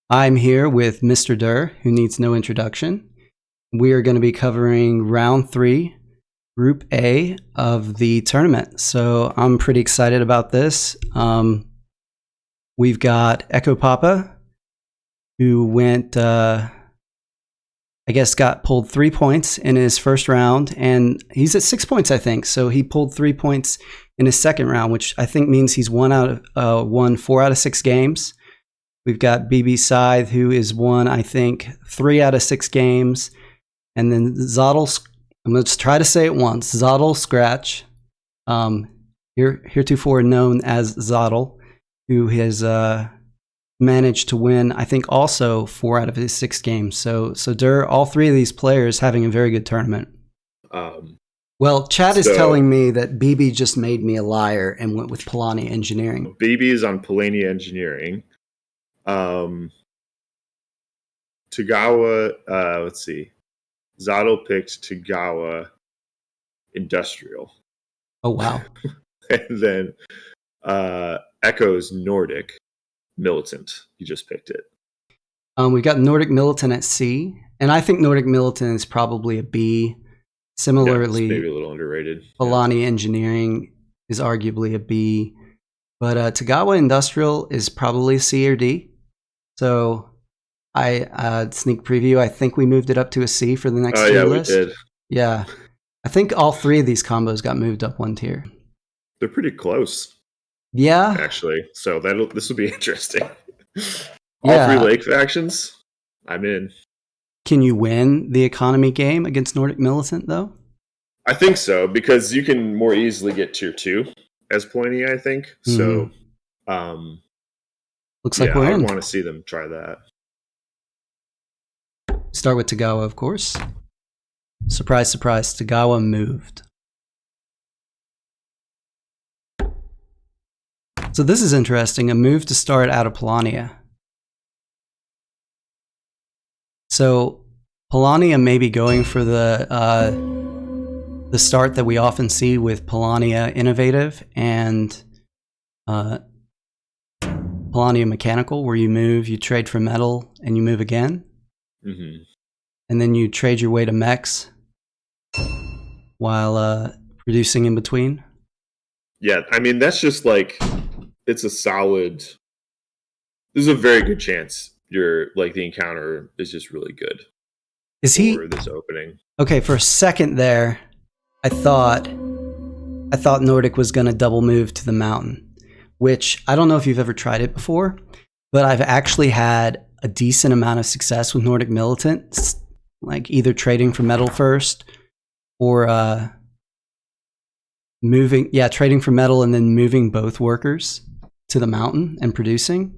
I'm here with Mr. Durr, who needs no introduction. We are going to be covering round 3, Group A of the tournament. So I'm pretty excited about this. We've got Echo Papa, who went, got pulled 3 points in his first round, and he's at 6 points, I think. So he pulled 3 points in his second round, which I think means he's won 4 out of 6 games. We've got bbScythe, who is won, I think, 3 out of 6 games. And then I'm going to try to say it once, Zottelschratz, heretofore known as Zottel, who has managed to win, I think, also 4 out of his 6 games. So Durr, all 3 of these players having a very good tournament. Well, Chad is telling me that BB just made me a liar and went with Polani Engineering. BB is on Polani Engineering. Tagawa, let's see. Zottel picked Tagawa Industrial. Oh, wow. And then Echo's Nordic Militant. You just picked it. We've got Nordic Militant at C, and I think Nordic Militant is probably a B. Similarly, maybe a little underrated. Polani Engineering is arguably a B, but Tagawa Industrial is probably a C or D. So I sneak preview, I think we moved it up to a C for the next tier list. We did. Yeah. I think all 3 of these combos got moved up 1 tier. They're pretty close. Yeah. Actually. So this will be interesting. All 3 lake factions, I'm in. Can you win the economy game against Nordic Militant, though? I think so, because you can more easily get tier 2 as Polani, I think. So looks like we're in. I want to see them try that. Start with Tagawa, of course. Surprise, surprise, Tagawa moved. So this is interesting, a move to start out of Polania. So Polania may be going for the start that we often see with Polania Innovative and Polania Mechanical, where you move, you trade for metal, and you move again. Mm-hmm. And then you trade your way to mechs while producing in between. Yeah, I mean, that's just like, it's a solid, there's a very good chance the encounter is just really good. Is he? For this opening. Okay, for a second there, I thought Nordic was going to double move to the mountain, which I don't know if you've ever tried it before, but I've actually had a decent amount of success with Nordic Militant, like either trading for metal first or trading for metal and then moving both workers to the mountain and producing,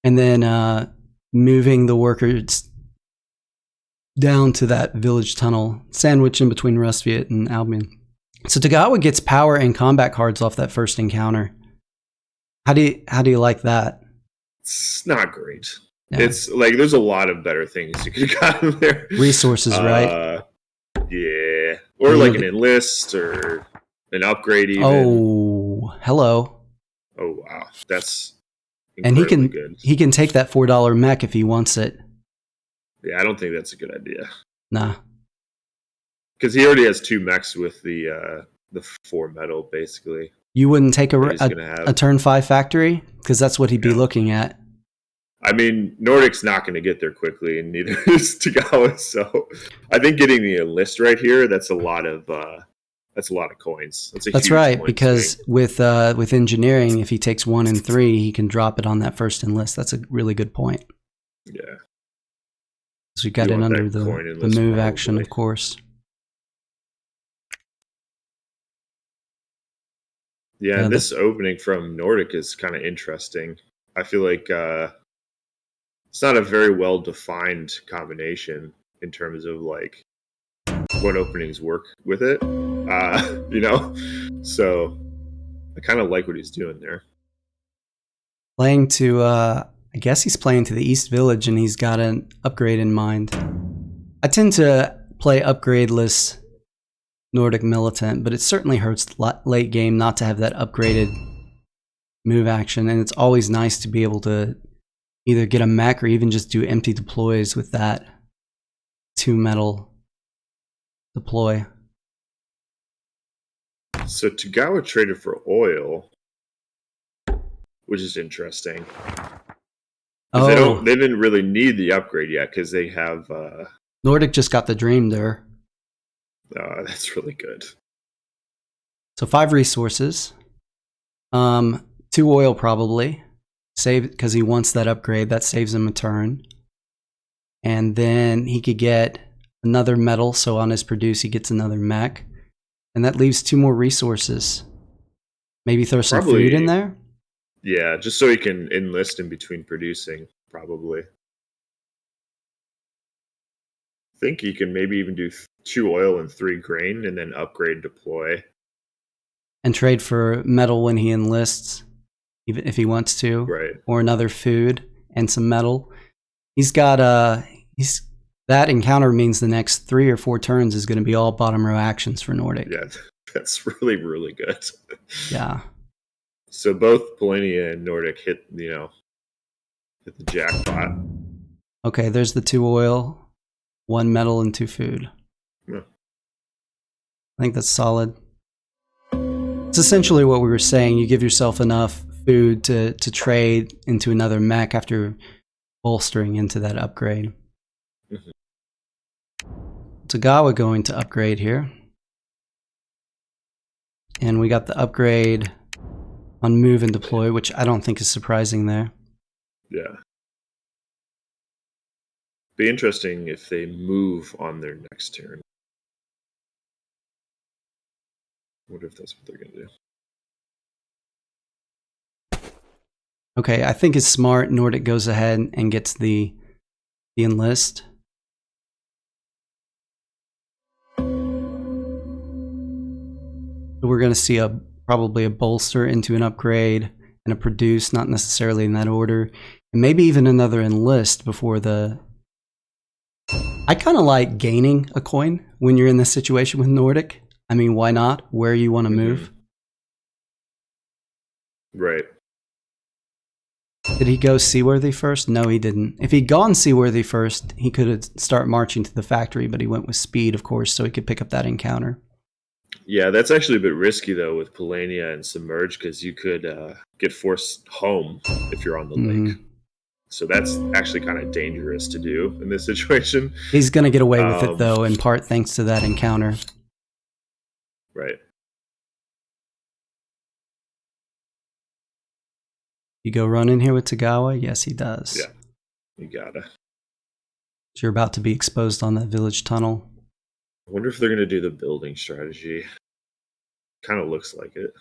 and then moving the workers down to that village tunnel, sandwich in between Rustviet and Albion. So Tagawa gets power and combat cards off that first encounter. How do you like that? It's not great. Yeah. It's like there's a lot of better things you could have gotten there. Resources, right? Yeah. Or like an enlist or an upgrade even. Oh, hello. Oh, wow. That's incredibly and good. He can take that $4 mech if he wants it. Yeah, I don't think that's a good idea. Nah. Because he already has 2 mechs with the 4 metal, basically. You wouldn't take a turn 5 factory? Because that's what he'd be looking at. I mean, Nordic's not going to get there quickly, and neither is Tagawa. So I think getting the enlist right here, that's a lot of coins. That's right, because with engineering, if he takes 1 and 3, he can drop it on that first enlist. That's a really good point. Yeah. So we got in under the move action, of course. Yeah, this opening from Nordic is kind of interesting. I feel like it's not a very well-defined combination in terms of like what openings work with it, So I kind of like what he's doing there. Playing to, I guess he's playing to the East Village, and he's got an upgrade in mind. I tend to play upgradeless Nordic Militant, but it certainly hurts late game not to have that upgraded move action, and it's always nice to be able to either get a mech or even just do empty deploys with that 2 metal deploy. So Tagawa traded for oil, which is interesting. Oh, they didn't really need the upgrade yet because they have. Nordic just got the dream there. That's really good. So 5 resources, 2 oil probably, save because he wants that upgrade. That saves him a turn, and then he could get another metal. So on his produce, he gets another mech, and that leaves 2 more resources. Maybe throw some food in there. Yeah, just so he can enlist in between producing. Probably. I think he can maybe even do 2 oil and 3 grain, and then upgrade deploy. And trade for metal when he enlists, even if he wants to. Right. Or another food and some metal. He's got that encounter means the next 3 or 4 turns is going to be all bottom row actions for Nordic. Yeah, that's really, really good. Yeah. So both Polania and Nordic hit the jackpot. Okay, there's the 2 oil, 1 metal, and 2 food. Yeah. I think that's solid. It's essentially what we were saying. You give yourself enough food to trade into another mech after bolstering into that upgrade. Mm-hmm. Tagawa going to upgrade here. And we got the upgrade on move and deploy, which I don't think is surprising there. Yeah. Be interesting if they move on their next turn. I wonder if that's what they're going to do. Okay, I think it's smart. Nordic goes ahead and gets the enlist. So we're going to see probably a bolster into an upgrade and a produce, not necessarily in that order, and maybe even another enlist before the. I kind of like gaining a coin when you're in this situation with Nordic. I mean, why not? Where you want to move. Right. Did he go Seaworthy first? No, he didn't. If he'd gone Seaworthy first, he could have started marching to the factory, but he went with speed, of course, so he could pick up that encounter. Yeah, that's actually a bit risky, though, with Polania and Submerge, because you could get forced home if you're on the lake. So that's actually kind of dangerous to do in this situation. He's going to get away with it, though, in part thanks to that encounter. Right. You go run in here with Tagawa? Yes, he does. Yeah, you gotta. So you're about to be exposed on that village tunnel. I wonder if they're going to do the building strategy. Kind of looks like it.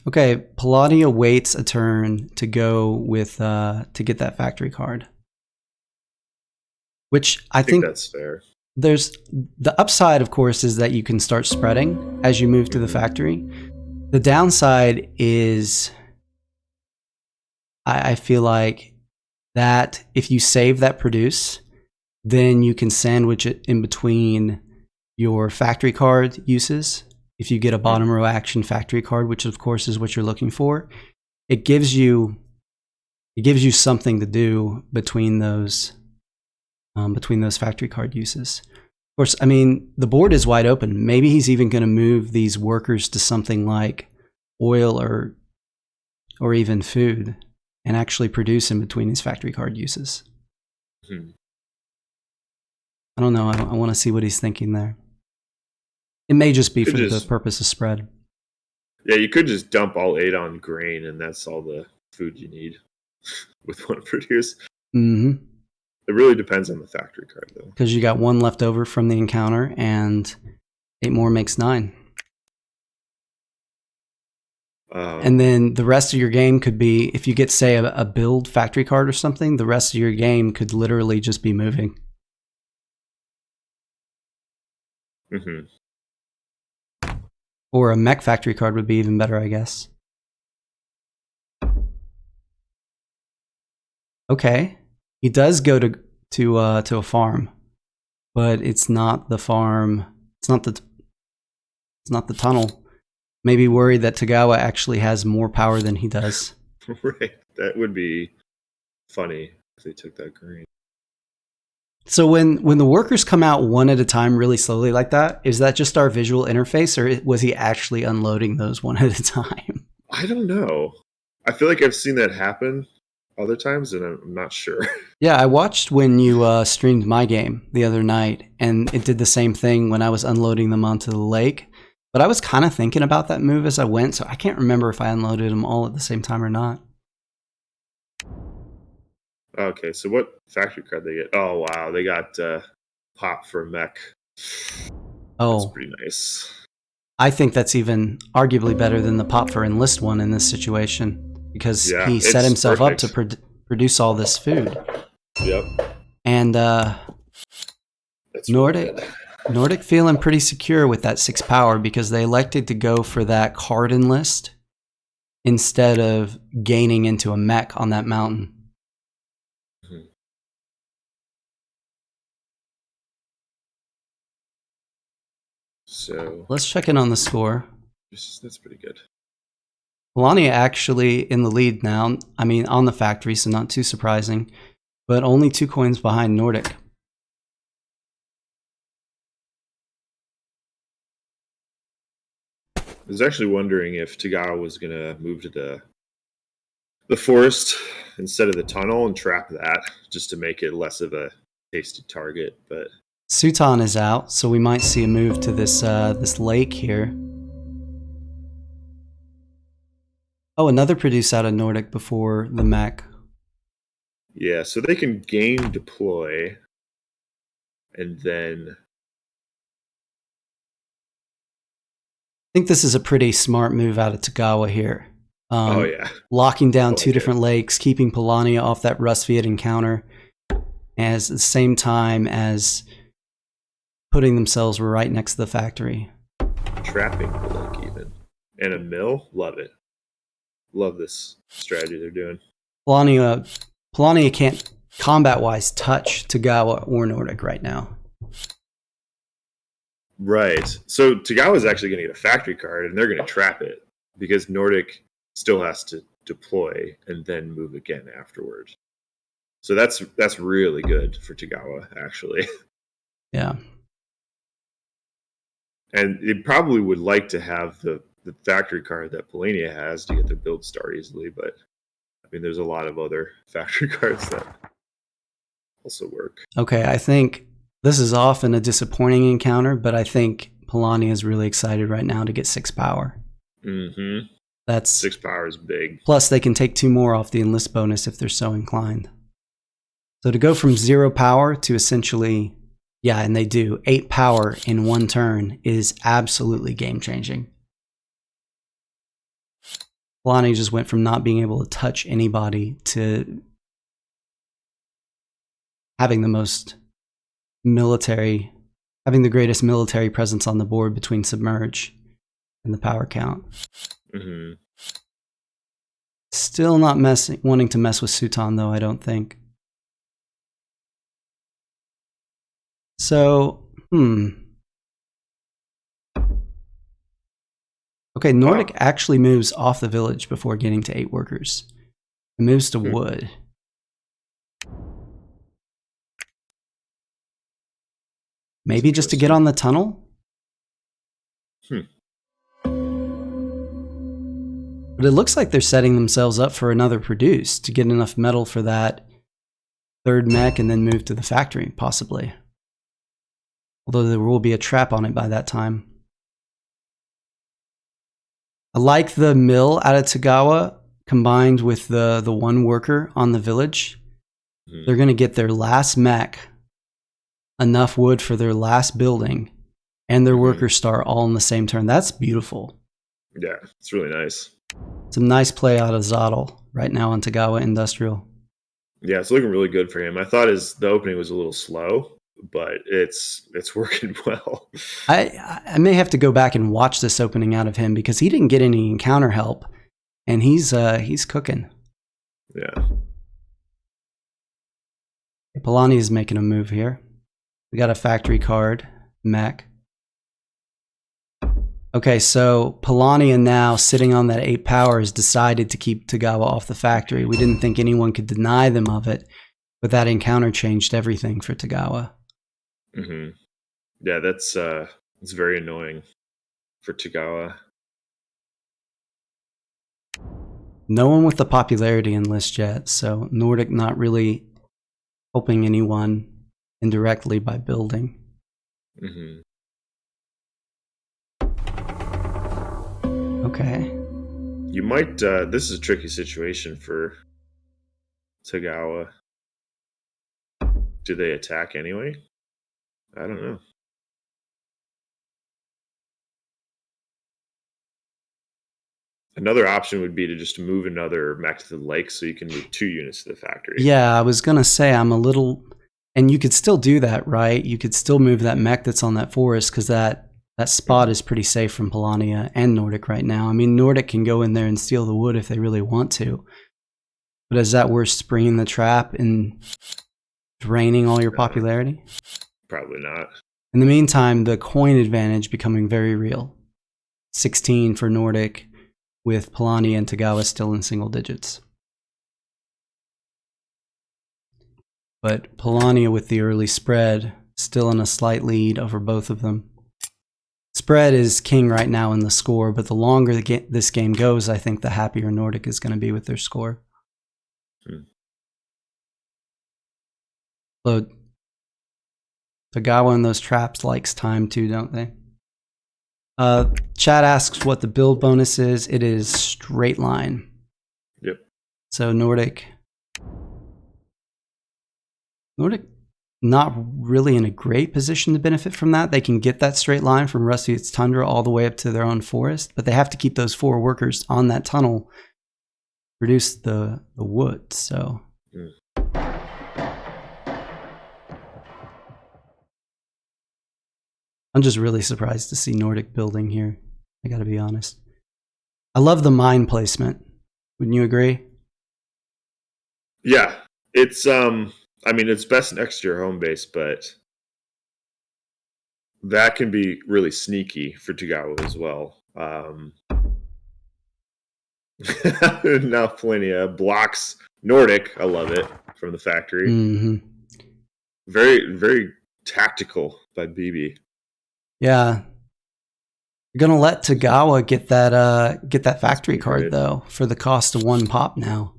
Okay, Palladia waits a turn to go with to get that factory card, which I think that's fair. There's the upside, of course, is that you can start spreading as you move to the factory. The downside is, I feel like that if you save that produce, then you can sandwich it in between your factory card uses. If you get a bottom row action factory card, which of course is what you're looking for, it gives you something to do between those factory card uses. Of course, I mean, the board is wide open. Maybe he's even going to move these workers to something like oil or even food and actually produce in between these factory card uses. I don't know. I want to see what he's thinking there. It may just be for the purpose of spread. Yeah, you could just dump all 8 on grain, and that's all the food you need with one produce. Mm-hmm. It really depends on the factory card, though. Because you got 1 left over from the encounter, and 8 more makes 9. And then the rest of your game could be, if you get, say, a build factory card or something, the rest of your game could literally just be moving. Mm-hmm. Or a mech factory card would be even better, I guess. Okay. He does go to a farm, but it's not the farm. It's not the tunnel. Maybe worried that Tagawa actually has more power than he does. Right. That would be funny if they took that green. So when the workers come out one at a time really slowly like that, is that just our visual interface, or was he actually unloading those one at a time? I don't know. I feel like I've seen that happen other times, and I'm not sure. Yeah, I watched when you streamed my game the other night, and it did the same thing when I was unloading them onto the lake. But I was kind of thinking about that move as I went, so I can't remember if I unloaded them all at the same time or not. Okay, so what factory card they get? Oh, wow. They got pop for mech. Oh. That's pretty nice. I think that's even arguably better than the pop for enlist one in this situation, because he set himself up to produce all this food. Yep. And Nordic feeling pretty secure with that 6 power because they elected to go for that card enlist instead of gaining into a mech on that mountain. Mm-hmm. So let's check in on the score. That's pretty good. Polania actually in the lead now. I mean, on the factory, so not too surprising, but only 2 coins behind Nordic. I was actually wondering if Tagawa was going to move to the forest instead of the tunnel and trap that just to make it less of a tasty target. But Sutan is out, so we might see a move to this this lake here. Oh, another produce out of Nordic before the mech. Yeah, so they can gain deploy and then... I think this is a pretty smart move out of Tagawa here. Oh, yeah. Locking down 2 different lakes, keeping Polania off that Rustviet encounter, as at the same time as putting themselves right next to the factory. Trapping the lake even. And a mill? Love it. Love this strategy they're doing. Polania can't, combat-wise, touch Tagawa or Nordic right now. Right. So Tagawa's actually going to get a factory card, and they're going to trap it because Nordic still has to deploy and then move again afterwards. So that's really good for Tagawa, actually. Yeah. And it probably would like to have the factory card that Polania has to get their build start easily, but I mean, there's a lot of other factory cards that also work. Okay, I think this is often a disappointing encounter, but I think Polania is really excited right now to get 6 power. Mm-hmm. That's 6 power is big. Plus, they can take 2 more off the enlist bonus if they're so inclined. So to go from 0 power to essentially, yeah, and they do, 8 power in 1 turn is absolutely game-changing. Polania just went from not being able to touch anybody to having the greatest military presence on the board between Submerge and the power count. Mm-hmm. Still not wanting to mess with Sutan, though, I don't think. So, Okay, Nordic actually moves off the village before getting to 8 workers. It moves to wood. Maybe just to get on the tunnel? But it looks like they're setting themselves up for another produce to get enough metal for that 3rd mech and then move to the factory, possibly. Although there will be a trap on it by that time. I like the mill out of Tagawa combined with the 1 worker on the village. They're going to get their last mech, enough wood for their last building, and their worker star all in the same turn. That's beautiful. Yeah, it's really nice. Some nice play out of Zottel right now on Tagawa Industrial. Yeah, it's looking really good for him. I thought the opening was a little slow, but it's working well. I may have to go back and watch this opening out of him because he didn't get any encounter help, and he's cooking. Yeah. Polani is making a move here. We got a factory card, mech. Okay, so Polania now sitting on that 8 power has decided to keep Tagawa off the factory. We didn't think anyone could deny them of it, but that encounter changed everything for Tagawa. Mm-hmm. Yeah, that's very annoying for Tagawa. No one with the popularity in list yet, so Nordic not really helping anyone indirectly by building. Mm-hmm. Okay. You might. This is a tricky situation for Tagawa. Do they attack anyway? I don't know. Another option would be to just move another mech to the lake so you can move 2 units to the factory. Yeah, I was going to say I'm a little... And you could still do that, right? You could still move that mech that's on that forest because that spot is pretty safe from Polania and Nordic right now. I mean, Nordic can go in there and steal the wood if they really want to. But is that worth springing the trap and draining all your popularity? Probably not. In the meantime, the coin advantage becoming very real. 16 for Nordic, with Polania and Tagawa still in single digits. But Polania with the early spread, still in a slight lead over both of them. Spread is king right now in the score, but the longer this game goes, I think the happier Nordic is going to be with their score. So Tagawa and those traps likes time too, don't they? Chat asks what the build bonus is. It is straight line. Yep. So Nordic not really in a great position to benefit from that. They can get that straight line from Rusty's Tundra all the way up to their own forest, but they have to keep those 4 workers on that tunnel, produce the wood. So I'm just really surprised to see Nordic building here. I gotta be honest. I love the mine placement. Wouldn't you agree? Yeah, it's I mean, it's best next to your home base, but that can be really sneaky for Tagawa as well. Now Polania blocks Nordic. I love it from the factory. Mm-hmm. Very, very tactical by bb. Yeah. You're gonna let Tagawa get that factory card though for the cost of 1 pop now.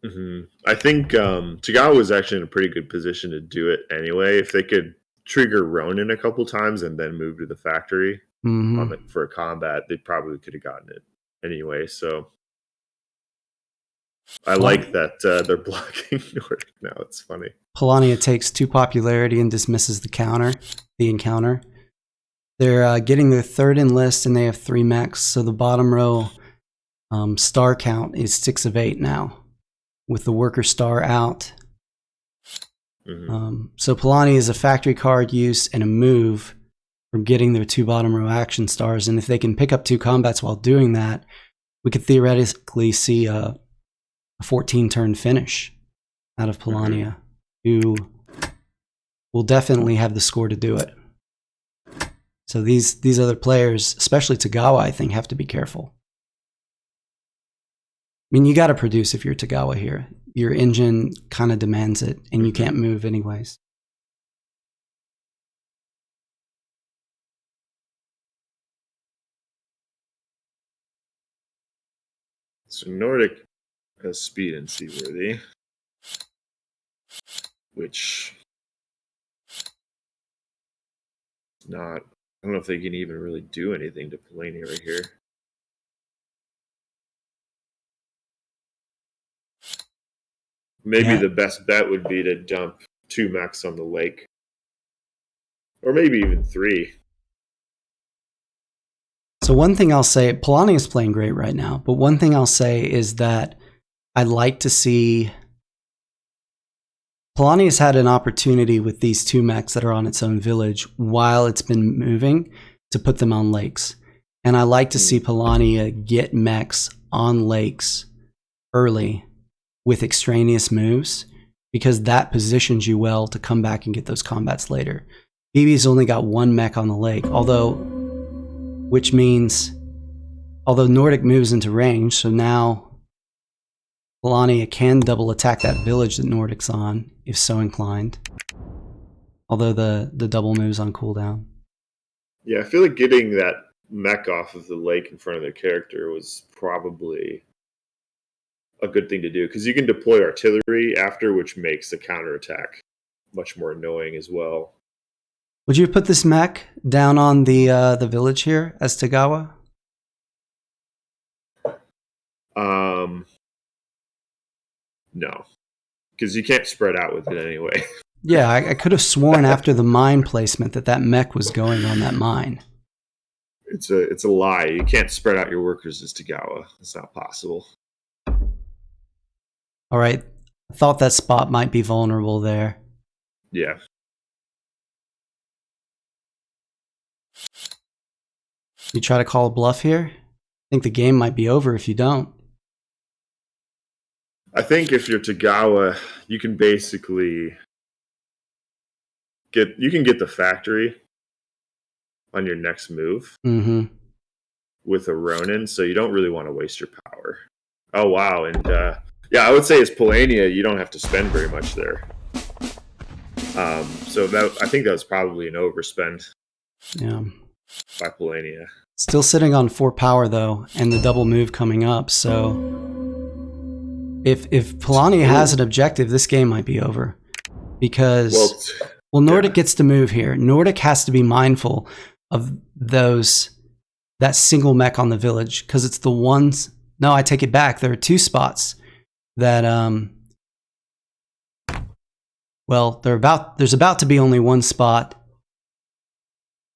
Mm-hmm. I think Tagawa was actually in a pretty good position to do it anyway. If they could trigger Ronin a couple times and then move to the factory for a combat, they probably could have gotten it anyway. So I like that they're blocking Nordic now. It's funny. Polania takes 2 popularity and dismisses the encounter. They're getting their 3rd enlist and they have 3 mechs. So the bottom row star count is 6 of 8 now, with the worker star out. Mm-hmm. So Polania is a factory card use and a move from getting their 2 bottom row action stars. And if they can pick up 2 combats while doing that, we could theoretically see a 14-turn finish out of Polania, who will definitely have the score to do it. So these other players, especially Tagawa, I think, have to be careful. I mean, you got to produce if you're Tagawa here. Your engine kind of demands it, and you can't move anyways. So Nordic has speed and seaworthy, which not... I don't know if they can even really do anything to Polania right here. Maybe the best bet would be to dump 2 mechs on the lake. Or maybe even 3. So one thing I'll say, Polania is playing great right now, but one thing I'll say is that I'd like to see... Polania's had an opportunity with these 2 mechs that are on its own village while it's been moving to put them on lakes. And I like to see Polania get mechs on lakes early with extraneous moves, because that positions you well to come back and get those combats later. bb's only got 1 mech on the lake, although which means, although Nordic moves into range, so now Polania can double attack that village that Nordic's on, if so inclined. Although the double move's on cooldown. Yeah, I feel like getting that mech off of the lake in front of their character was probably a good thing to do, because you can deploy artillery after, which makes the counterattack much more annoying as well. Would you put this mech down on the village here as Tagawa? No, because you can't spread out with it anyway. Yeah, I could have sworn after the mine placement that mech was going on that mine. It's a lie. You can't spread out your workers as Tagawa. It's not possible. All right, I thought that spot might be vulnerable there. Yeah. You try to call a bluff here? I think the game might be over if you don't. I think if you're Tagawa, you can basically get the factory on your next move with a Ronin, so you don't really want to waste your power. Oh wow, and yeah, I would say as Polania, you don't have to spend very much there. So I think that was probably an overspend. Yeah. By Polania. Still sitting on 4 power though, and the double move coming up. So if Polania has an objective, this game might be over, because Nordic gets to move here. Nordic has to be mindful of that single mech on the village, because it's the ones. No, I take it back. There are 2 spots that there's about to be only 1 spot.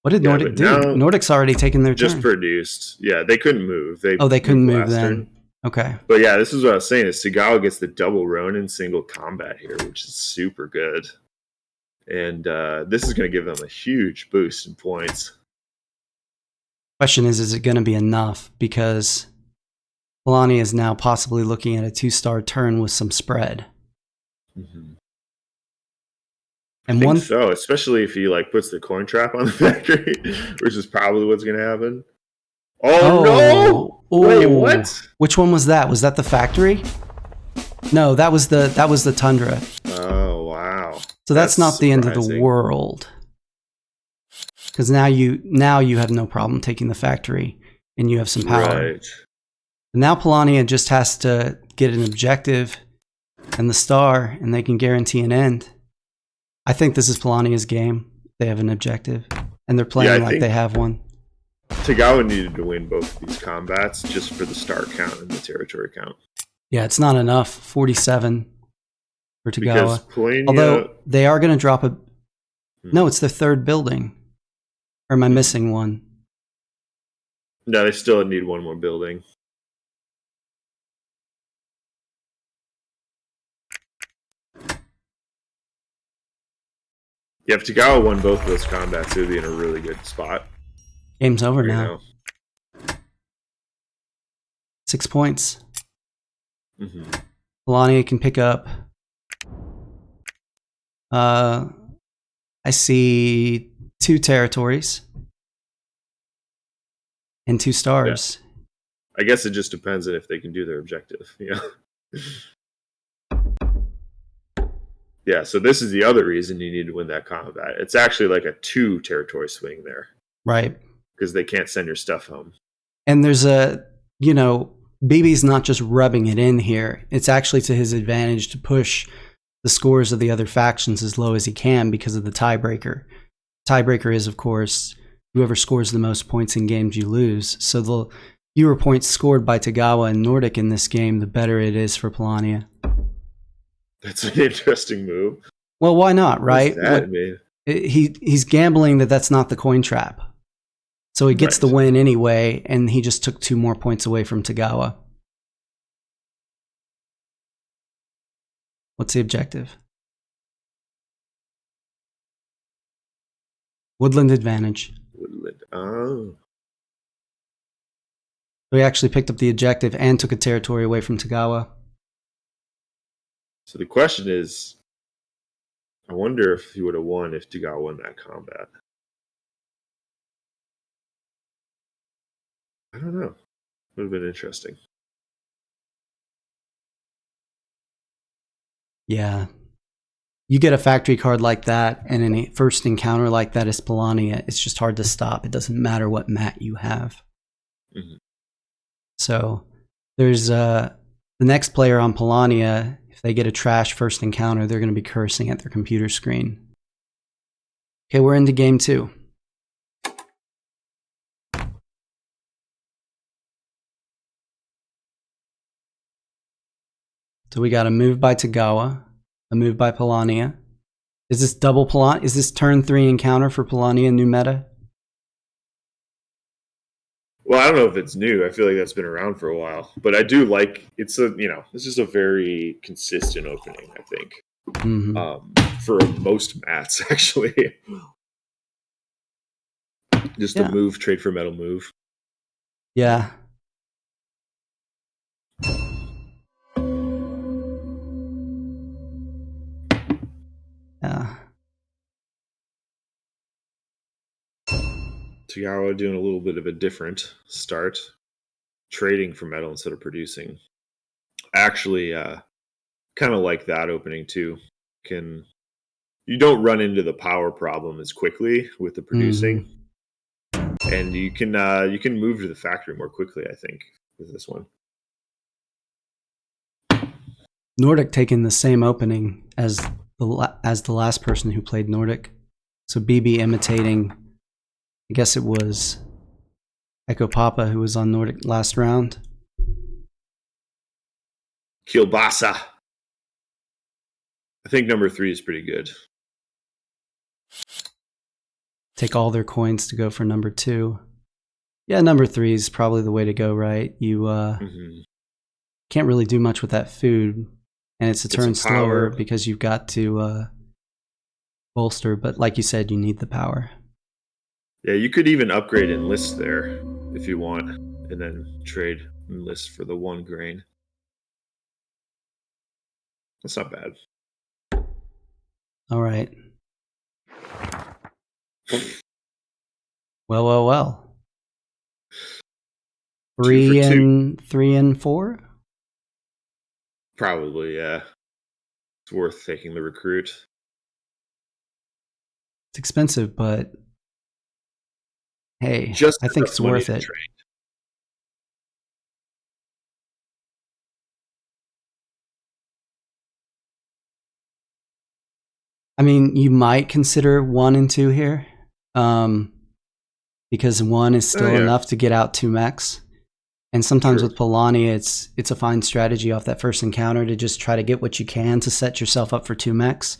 What did Nordic do? Nordic's already taken their turn. Just produced. Yeah, they couldn't move. They couldn't move then. Okay. But yeah, this is what I was saying, is Tagawa gets the double Ronin single combat here, which is super good. And this is going to give them a huge boost in points. Question is it going to be enough? Because Polania is now possibly looking at a 2-star turn with some spread. And I think so, especially if he puts the coin trap on the factory, which is probably what's going to happen. Oh no! Wait, what? Which one was that? Was that the factory? No, that was the tundra. Oh wow! So that's not the end of the world, because now you have no problem taking the factory, and you have some power. Right. And now Polania just has to get an objective and the star, and they can guarantee an end. I think this is Polania's game. They have an objective, and they're playing like they have one. Tagawa needed to win both of these combats just for the star count and the territory count. Yeah, it's not enough. 47 for Tagawa. Although they are going to drop a... No, it's their 3rd building. Or am I missing one? No, they still need 1 more building. Yeah, if Tagawa won both of those combats, it would be in a really good spot. Game's over now. 6 points. Polania can pick up. I see 2 territories and 2 stars. Yeah. I guess it just depends on if they can do their objective. Yeah. Yeah, so this is the other reason you need to win that combat. It's actually like a 2 territory swing there. Right. Because they can't send your stuff home. And there's BB's not just rubbing it in here. It's actually to his advantage to push the scores of the other factions as low as he can because of the tiebreaker. Tiebreaker is, of course, whoever scores the most points in games you lose. So the fewer points scored by Tagawa and Nordic in this game, the better it is for Polania. That's an interesting move. Well, why not, right? He's gambling that's not the coin trap. So he gets the win anyway, and he just took 2 more points away from Tagawa. What's the objective? Woodland advantage. Woodland. Oh. So he actually picked up the objective and took a territory away from Tagawa. So the question is, I wonder if he would have won if Tagawa won that combat. I don't know. Would have been interesting. Yeah. You get a factory card like that, and in a first encounter like that is Polania, it's just hard to stop. It doesn't matter what mat you have. Mm-hmm. So there's the next player on Polania, if they get a trash first encounter, they're going to be cursing at their computer screen. Okay, we're into game 2. So we got a move by Tagawa, a move by Polania. Is this double Polania? Is this turn 3 encounter for Polania new meta? Well, I don't know if it's new. I feel like that's been around for a while, but I do like it's just a very consistent opening. I think for most mats actually, just a move, trade for metal move. Yeah. Yeah. Tagawa doing a little bit of a different start, trading for metal instead of producing. Actually, kind of like that opening too. You don't run into the power problem as quickly with the producing, and you can move to the factory more quickly. I think with this one. Nordic taking the same opening as the last person who played Nordic, so bb imitating. I guess it was Echo Papa who was on Nordic last round. Kielbasa. I think number 3 is pretty good. Take all their coins to go for number 2. Yeah, number 3 is probably the way to go, right? You can't really do much with that food, and it's a turn slower because you've got to bolster, but like you said, you need the power. Yeah, you could even upgrade Enlist there if you want, and then trade Enlist for the 1 grain. That's not bad. All right. Well. 3 and 4? Probably, yeah. It's worth taking the recruit. It's expensive, but hey, I think it's worth it. Trade. I mean, you might consider 1 and 2 here, because 1 is still enough to get out 2 mechs. And sometimes with Polania, it's a fine strategy off that first encounter to just try to get what you can to set yourself up for 2 mechs,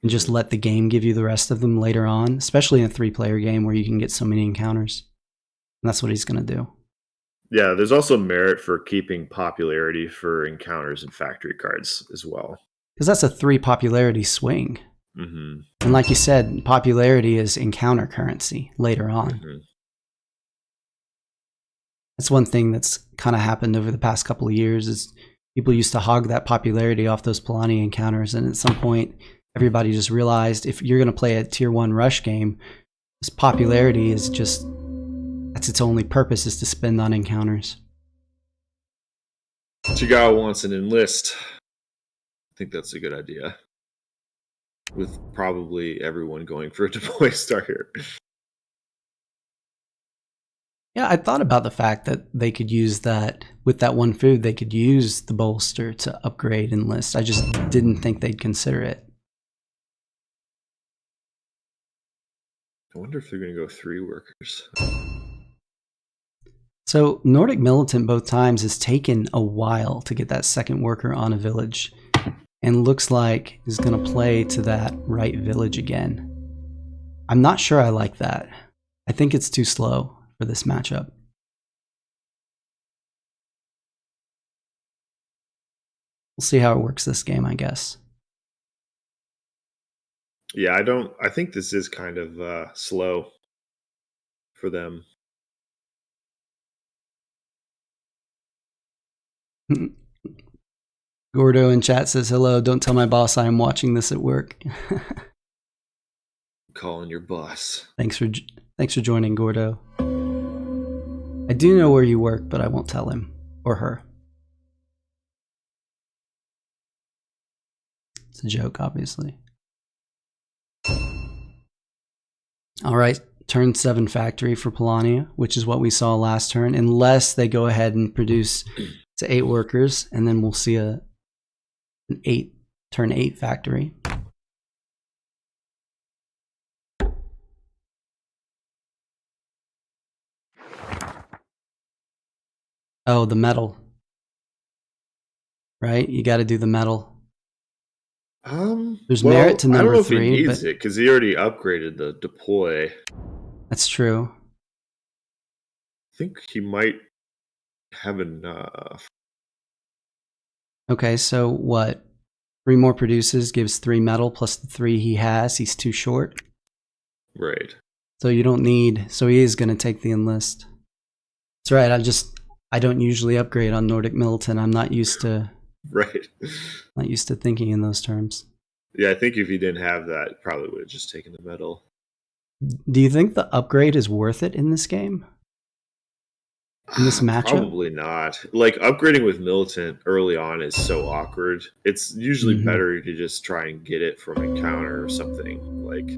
and just let the game give you the rest of them later on, especially in a 3-player game where you can get so many encounters. And that's what he's going to do. Yeah, there's also merit for keeping popularity for encounters and factory cards as well. Because that's a 3 popularity swing. And like you said, popularity is encounter currency later on. That's one thing that's kind of happened over the past couple of years is people used to hog that popularity off those Polania encounters, and at some point everybody just realized if you're going to play a tier 1 rush game, this popularity is just, that's its only purpose, is to spend on encounters. Tagawa wants an Enlist. I think that's a good idea, with probably everyone going for a deploy star here. Yeah, I thought about the fact that they could use that, with that 1 food, they could use the bolster to upgrade Enlist. I just didn't think they'd consider it. I wonder if they're going to go 3 workers. So Nordic Militant both times has taken a while to get that 2nd worker on a village, and looks like is going to play to that right village again. I'm not sure I like that. I think it's too slow for this matchup. We'll see how it works this game, I guess. Yeah, I think this is kind of slow for them. Gordo in chat says, hello, don't tell my boss I am watching this at work. Calling your boss. Thanks for joining, Gordo. I do know where you work, but I won't tell him or her. It's a joke, obviously. All right, turn 7 factory for Polania, which is what we saw last turn, unless they go ahead and produce to 8 workers, and then we'll see an turn 8 factory. Oh, the metal. Right? You got to do the metal. There's merit to number 3. I don't know if he needs it because he already upgraded the deploy. That's true. I think he might have enough. Okay, so what? 3 more produces gives 3 metal plus the 3 he has. He's too short. Right. So you don't need. So he is going to take the enlist. That's right. I don't usually upgrade on Nordic Militant. I'm not used to. Right. Not used to thinking in those terms. Yeah, I think if he didn't have that, probably would have just taken the metal. Do you think the upgrade is worth it in this game? In this matchup? Probably not. Like, upgrading with Militant early on is so awkward. It's usually better to just try and get it from encounter or something. Like,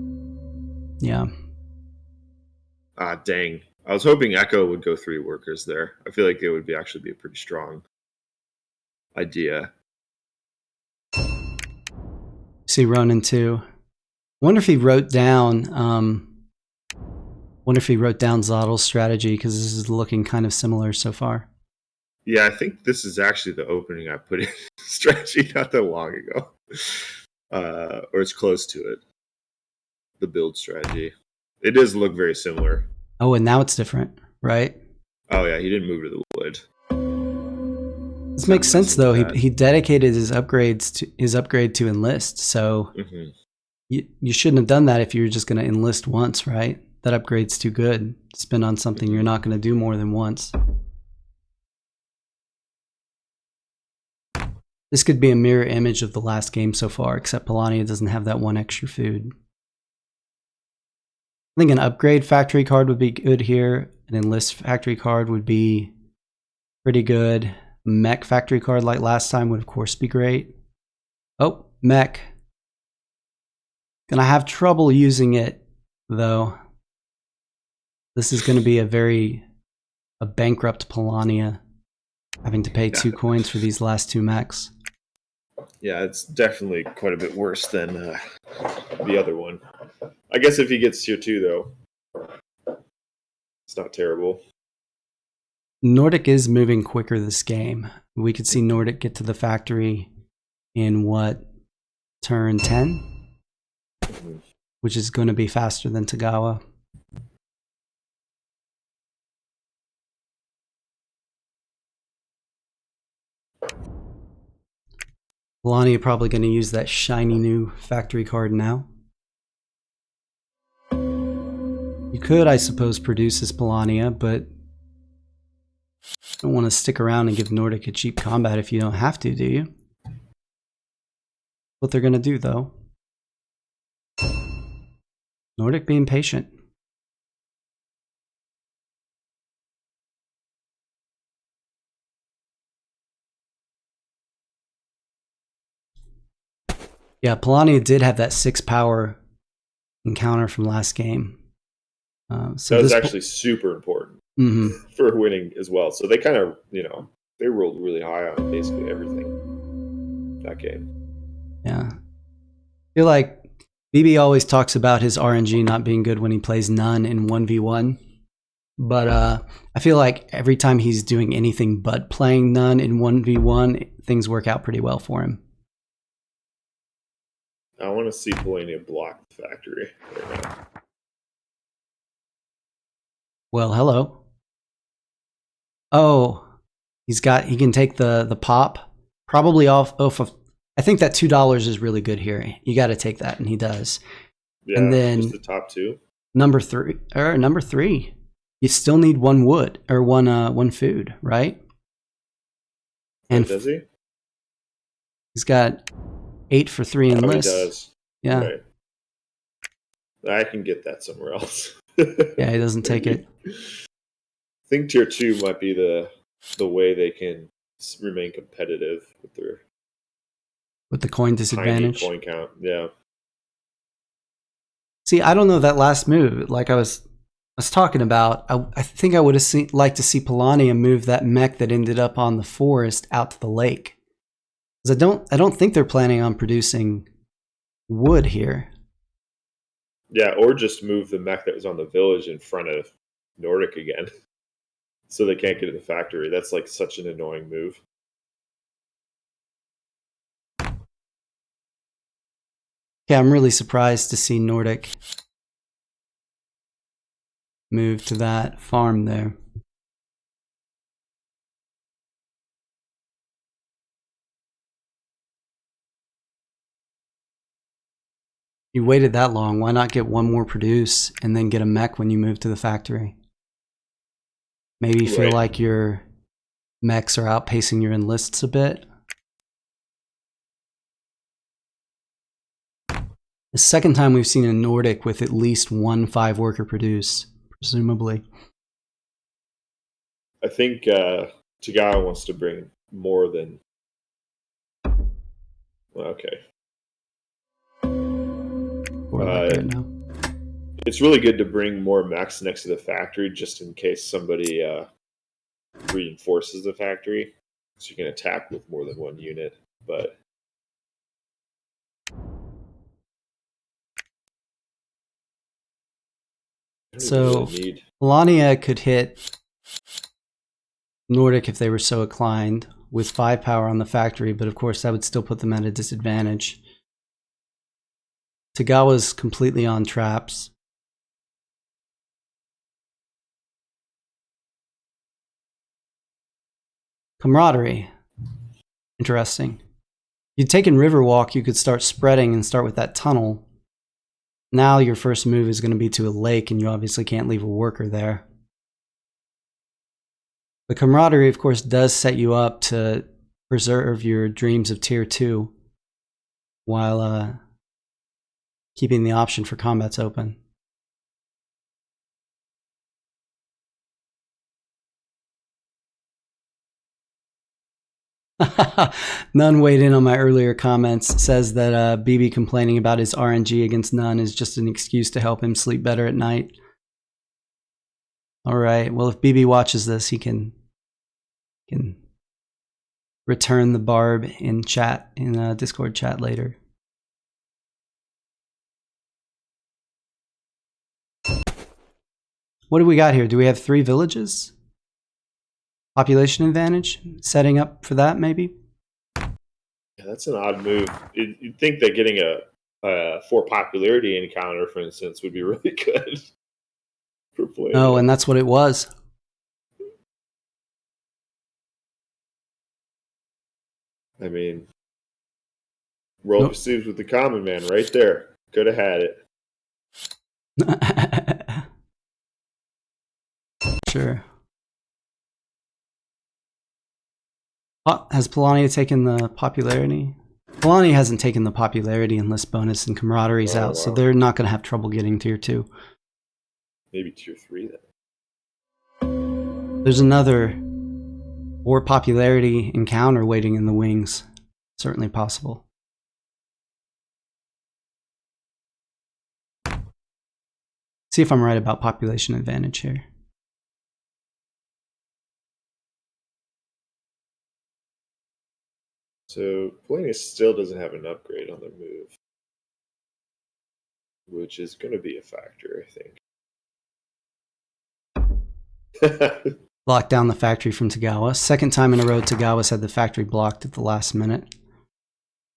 yeah. Dang. I was hoping Echo would go 3 workers there. I feel like it would actually be a pretty strong idea. See Ronin too. Wonder if he wrote down Zottel's strategy, because this is looking kind of similar so far. Yeah, I think this is actually the opening I put in strategy not that long ago. Or it's close to it. The build strategy. It does look very similar. Oh, and now it's different, right? Oh yeah, he didn't move to the wood. This makes sense though. He dedicated his upgrade to enlist. So you shouldn't have done that if you were just going to enlist once, right? That upgrade's too good to spend on something you're not going to do more than once. This could be a mirror image of the last game so far, except Polania doesn't have that 1 extra food. I think an upgrade factory card would be good here. An enlist factory card would be pretty good. Mech factory card like last time would of course be great. Oh, mech. Gonna have trouble using it though. This is gonna be a bankrupt Polania, having to pay 2 coins for these last 2 mechs. Yeah, it's definitely quite a bit worse than the other one. I guess if he gets tier 2 though, it's not terrible. Nordic is moving quicker this game. We could see Nordic get to the factory in what, turn 10? Which is going to be faster than Tagawa. Polania probably going to use that shiny new factory card now. You could, I suppose, produce as Polania, but don't want to stick around and give Nordic a cheap combat if you don't have to, do you? What they're going to do, though. Nordic being patient. Yeah, Polania did have that 6 power encounter from last game. So that was actually super important for winning as well. So they kind of, they rolled really high on basically everything that game. Yeah. I feel like bb always talks about his RNG not being good when he plays none in 1v1. But I feel like every time he's doing anything but playing none in 1v1, things work out pretty well for him. I want to see Polania block the factory right now. Well, hello. Oh, he can take the pop. Probably off of, I think that $2 is really good here. You got to take that, and he does. Yeah, and then just the top 2. Number 3. You still need 1 wood or one food, right? And does he? He's got 8 for 3 enlist. He does. Yeah. Right. I can get that somewhere else. Yeah, he doesn't take it. think tier 2 might be the way they can remain competitive with their the coin disadvantage. Tiny coin count. Yeah. See, I don't know that last move. Like I was talking about, I think I would have liked to see Polania move that mech that ended up on the forest out to the lake. Because I don't think they're planning on producing wood here. Yeah, or just move the mech that was on the village in front of Nordic again. So they can't get to the factory. That's like such an annoying move. Yeah, I'm really surprised to see Nordic move to that farm there. You waited that long. Why not get one more produce and then get a mech when you move to the factory? Maybe you feel like your mechs are outpacing your enlists a bit. The second time we've seen a Nordic with at least one 5-worker produce, presumably. I think Tagawa wants to bring more than... Okay. It's really good to bring more mechs next to the factory just in case somebody reinforces the factory. So you can attack with more than one unit. But so Melania could hit Nordic if they were so inclined with 5 power on the factory, but of course that would still put them at a disadvantage. Tagawa's completely on traps. Camaraderie. Interesting. You'd taken Riverwalk, you could start spreading and start with that tunnel. Now your first move is going to be to a lake, and you obviously can't leave a worker there. The Camaraderie, of course, does set you up to preserve your dreams of tier 2 while keeping the option for combats open. None weighed in on my earlier comments. Says that bb complaining about his RNG against None is just an excuse to help him sleep better at night. All right. Well, if bb watches this, he can return the barb in chat, in Discord chat later. What do we got here? Do we have 3 villages? Population advantage? Setting up for that, maybe? Yeah, that's an odd move. You'd think that getting a 4 popularity encounter, for instance, would be really good for playing. Oh, and that's what it was. I mean, roll pursues with the common man right there. Could have had it. Sure. Has Polania taken the popularity? Polania hasn't taken the popularity unless bonus and camaraderie's out, wow. So they're not going to have trouble getting tier 2. Maybe tier 3 then. There's another 4 popularity encounter waiting in the wings. Certainly possible. See if I'm right about population advantage here. So Polania still doesn't have an upgrade on the move, which is going to be a factor, I think. Locked down the factory from Tagawa. Second time in a row Tagawa's had the factory blocked at the last minute.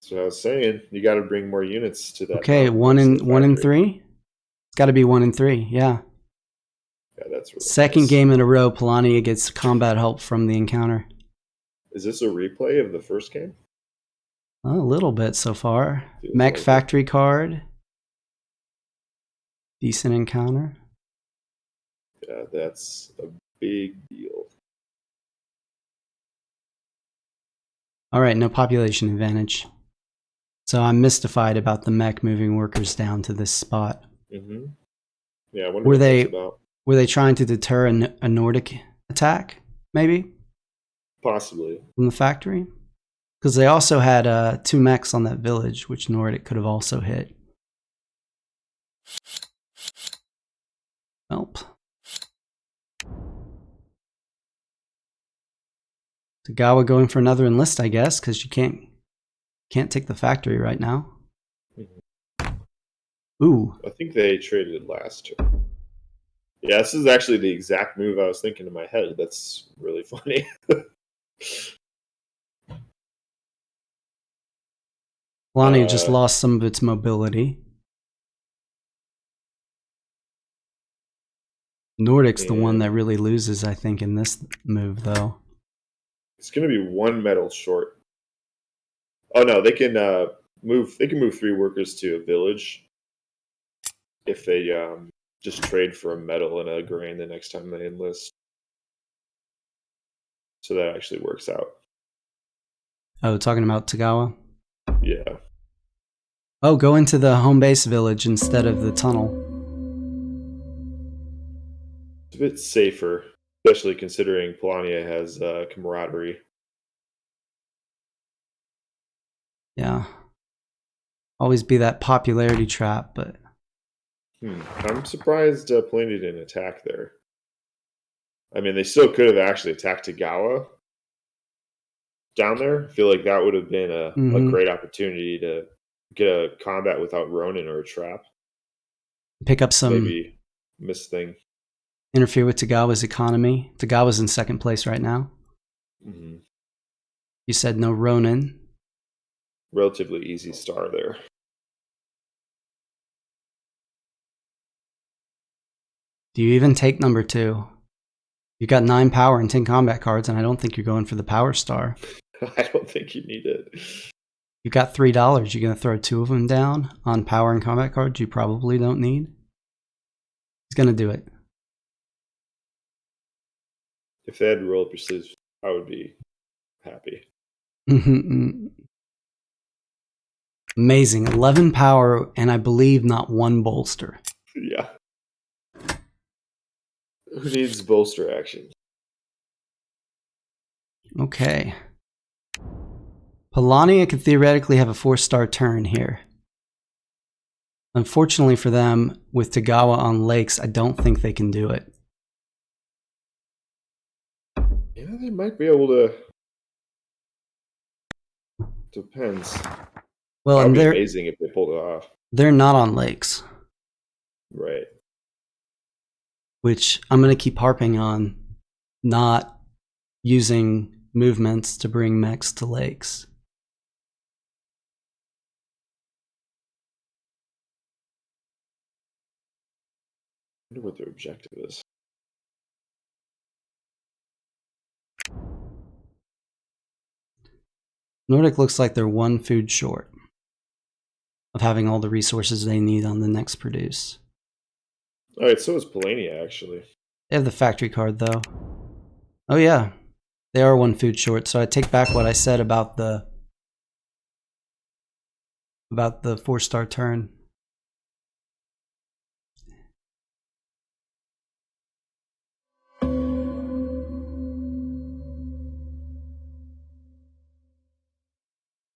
That's what I was saying. You got to bring more units to that. Okay, 1 in 3? It's got to be 1 in 3, yeah. Yeah, that's really second game in a row Polania gets combat help from the encounter. Is this a replay of the first game? A little bit so far. Mech factory card. Decent encounter. Yeah, that's a big deal. All right, no population advantage. So I'm mystified about the mech moving workers down to this spot. Mm-hmm. Yeah, I wonder what that's about. Were they trying to deter a Nordic attack, maybe, Possibly. from the factory. Because they also had 2 mechs on that village, which Nordic could have also hit. Help. Tagawa going for another enlist, I guess, because you can't take the factory right now. Ooh. I think they traded last turn. Yeah, this is actually the exact move I was thinking in my head. That's really funny. Lonnie just lost some of its mobility. Nordic's the one that really loses, I think, in this move, though. It's going to be 1 metal short. Oh no, they can move. They can move 3 workers to a village if they just trade for a metal and a grain the next time they enlist. So that actually works out. Oh, talking about Tagawa? Yeah. Oh, go into the home base village instead of the tunnel. It's a bit safer, especially considering Polania has camaraderie. Yeah. Always be that popularity trap, but... I'm surprised Polania didn't attack there. I mean, they still could have actually attacked Tagawa down there. I feel like that would have been a great opportunity to get a combat without Ronin or a trap. Pick up some... Maybe miss thing. Interfere with Tagawa's economy. Tagawa's in 2nd place right now. You said no Ronin. Relatively easy star there. Do you even take number 2? You got 9 power and 10 combat cards, and I don't think you're going for the power star. I don't think you need it. You got $3. You're going to throw 2 of them down on power and combat cards you probably don't need? He's going to do it. If they had roll up your sleeves, I would be happy. Amazing. 11 power, and I believe not 1 bolster. Yeah. Who needs bolster action? Okay. Polania could theoretically have a 4-star turn here. Unfortunately for them, with Tagawa on lakes, I don't think they can do it. Yeah, they might be able to. Depends. Well, that would and be amazing if they pulled it off. They're not on lakes. Right. Which I'm going to keep harping on, not using movements to bring mechs to lakes. I wonder what their objective is. Nordic looks like they're 1 food short of having all the resources they need on the next produce. Alright, so is Polania, actually. They have the factory card, though. Oh, yeah. They are 1 food short, so I take back what I said about the 4-star turn.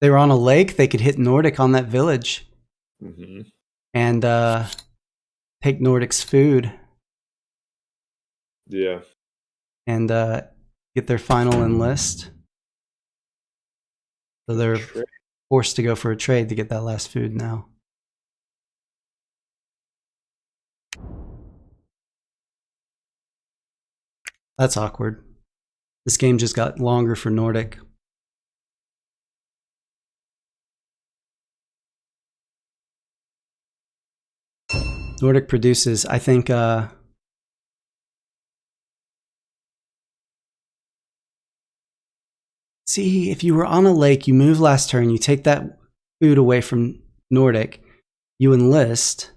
They were on a lake, they could hit Nordic on that village. And take Nordic's food. Yeah. And get their final enlist. So they're forced to go for a trade to get that last food now. That's awkward. This game just got longer for Nordic. Nordic produces, I think, see, if you were on a lake, you move last turn, you take that food away from Nordic, you enlist.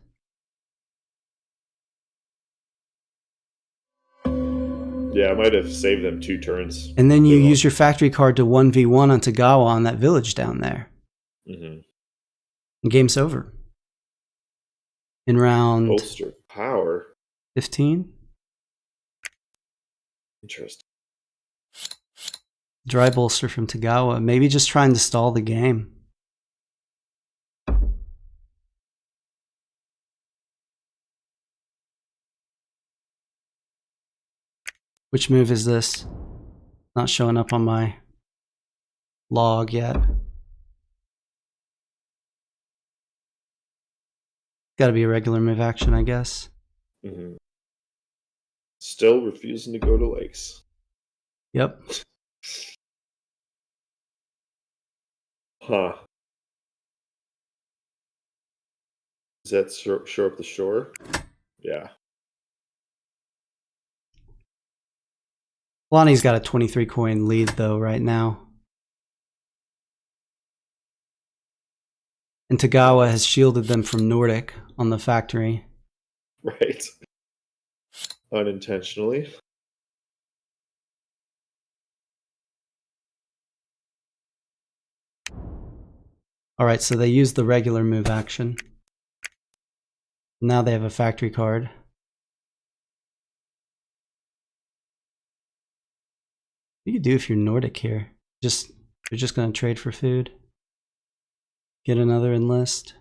Yeah, I might have saved them 2 turns. And then you use your factory card to 1v1 on Tagawa on that village down there. And game's over. In round... Bolster power. 15? Interesting. Dry bolster from Tagawa. Maybe just trying to stall the game. Which move is this? Not showing up on my log yet. Gotta be a regular move action, I guess. Mm-hmm. Still refusing to go to lakes. Yep. Huh. Does that show up the shore? Yeah. Lonnie's got a 23 coin lead though right now. And Tagawa has shielded them from Nordic on the factory. Right. Unintentionally. Alright, so they used the regular move action. Now they have a factory card. What do you do if you're Nordic here? You're just gonna trade for food? Get another enlist?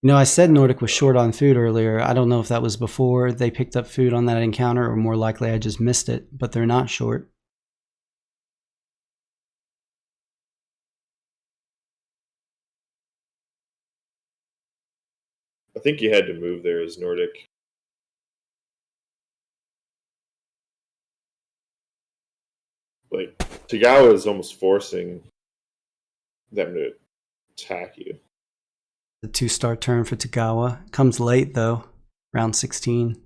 You know, I said Nordic was short on food earlier. I don't know if that was before they picked up food on that encounter, or more likely I just missed it, but they're not short. I think you had to move there as Nordic. Like, Tagawa is almost forcing them to attack you. The 2-star turn for Tagawa. Comes late though, round 16.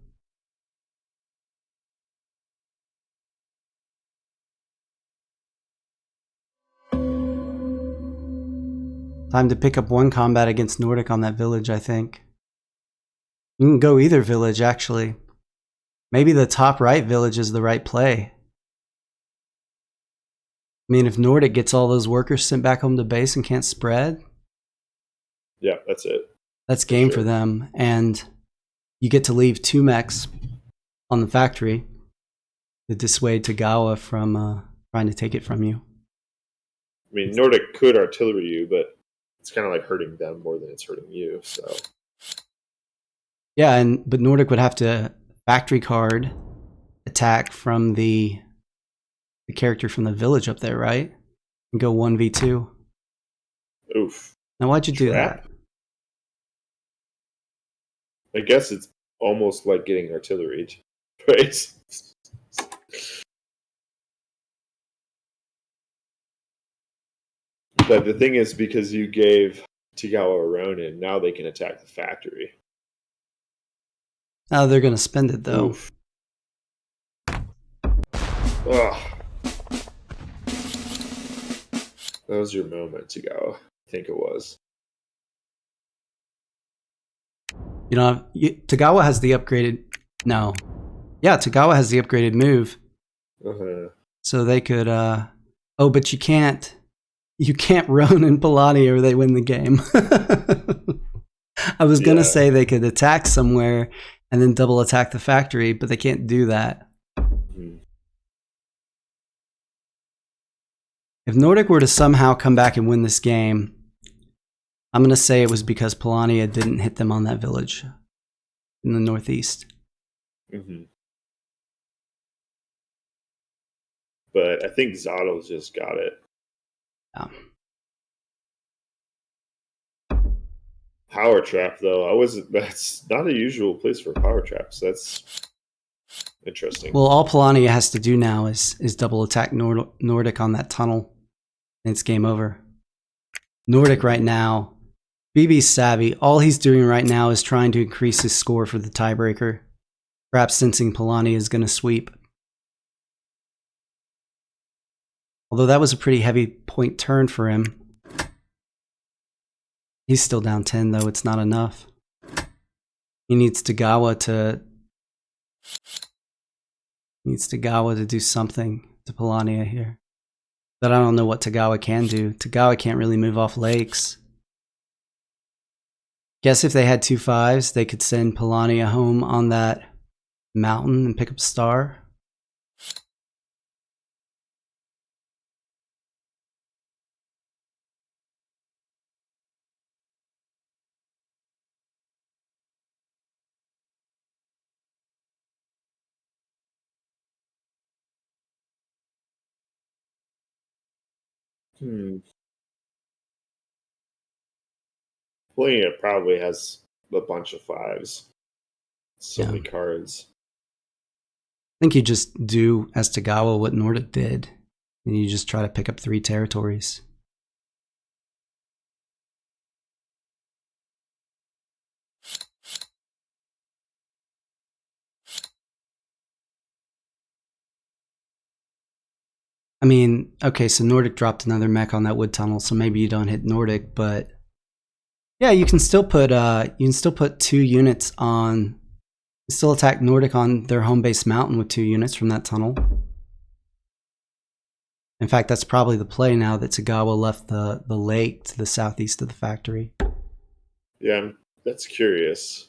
Time to pick up one combat against Nordic on that village, I think. You can go either village, actually. Maybe the top right village is the right play. I mean, if Nordic gets all those workers sent back home to base and can't spread, yeah, that's it. That's game for them. And you get to leave 2 mechs on the factory to dissuade Tagawa from trying to take it from you. I mean, Nordic could artillery you, but it's kind of like hurting them more than it's hurting you. So yeah, but Nordic would have to factory card attack from the character from the village up there, right? And go 1v2. Oof. Now, why'd you do that? I guess it's almost like getting artillery, right? But the thing is, because you gave Tagawa a Ronin, now they can attack the factory. Oh, they're going to spend it, though. Oof. Ugh. That was your moment, Tagawa. I think it was. You know, Tagawa has the upgraded... No. Yeah, Tagawa has the upgraded move. Uh-huh. So they could... Oh, but you can't... You can't Ronin Polani or they win the game. I was going to say they could attack somewhere and then double attack the factory, but they can't do that. Mm-hmm. If Nordic were to somehow come back and win this game, I'm going to say it was because Polania didn't hit them on that village in the northeast. Mm-hmm. But I think Zottel just got it. Yeah. Power trap, though, that's not a usual place for power traps. That's interesting. Well, all Polania has to do now is double attack Nordic on that tunnel, and it's game over. Nordic right now, BB's savvy. All he's doing right now is trying to increase his score for the tiebreaker, perhaps sensing Polania is going to sweep. Although that was a pretty heavy point turn for him. He's still down 10, though. It's not enough. He needs Tagawa to do something to Polania here. But I don't know what Tagawa can do. Tagawa can't really move off lakes. Guess if they had 2 5s, they could send Polania home on that mountain and pick up a star. Hmm. Playing it probably has a bunch of 5s. So Yeah. many cards. I think you just do as Tagawa what Nordic did, and you just try to pick up 3 territories. I mean, okay, so Nordic dropped another mech on that wood tunnel, so maybe you don't hit Nordic, but yeah, you can still put 2 units on. Still attack Nordic on their home base mountain with 2 units from that tunnel. In fact, that's probably the play now that Tagawa left the lake to the southeast of the factory. Yeah, that's curious.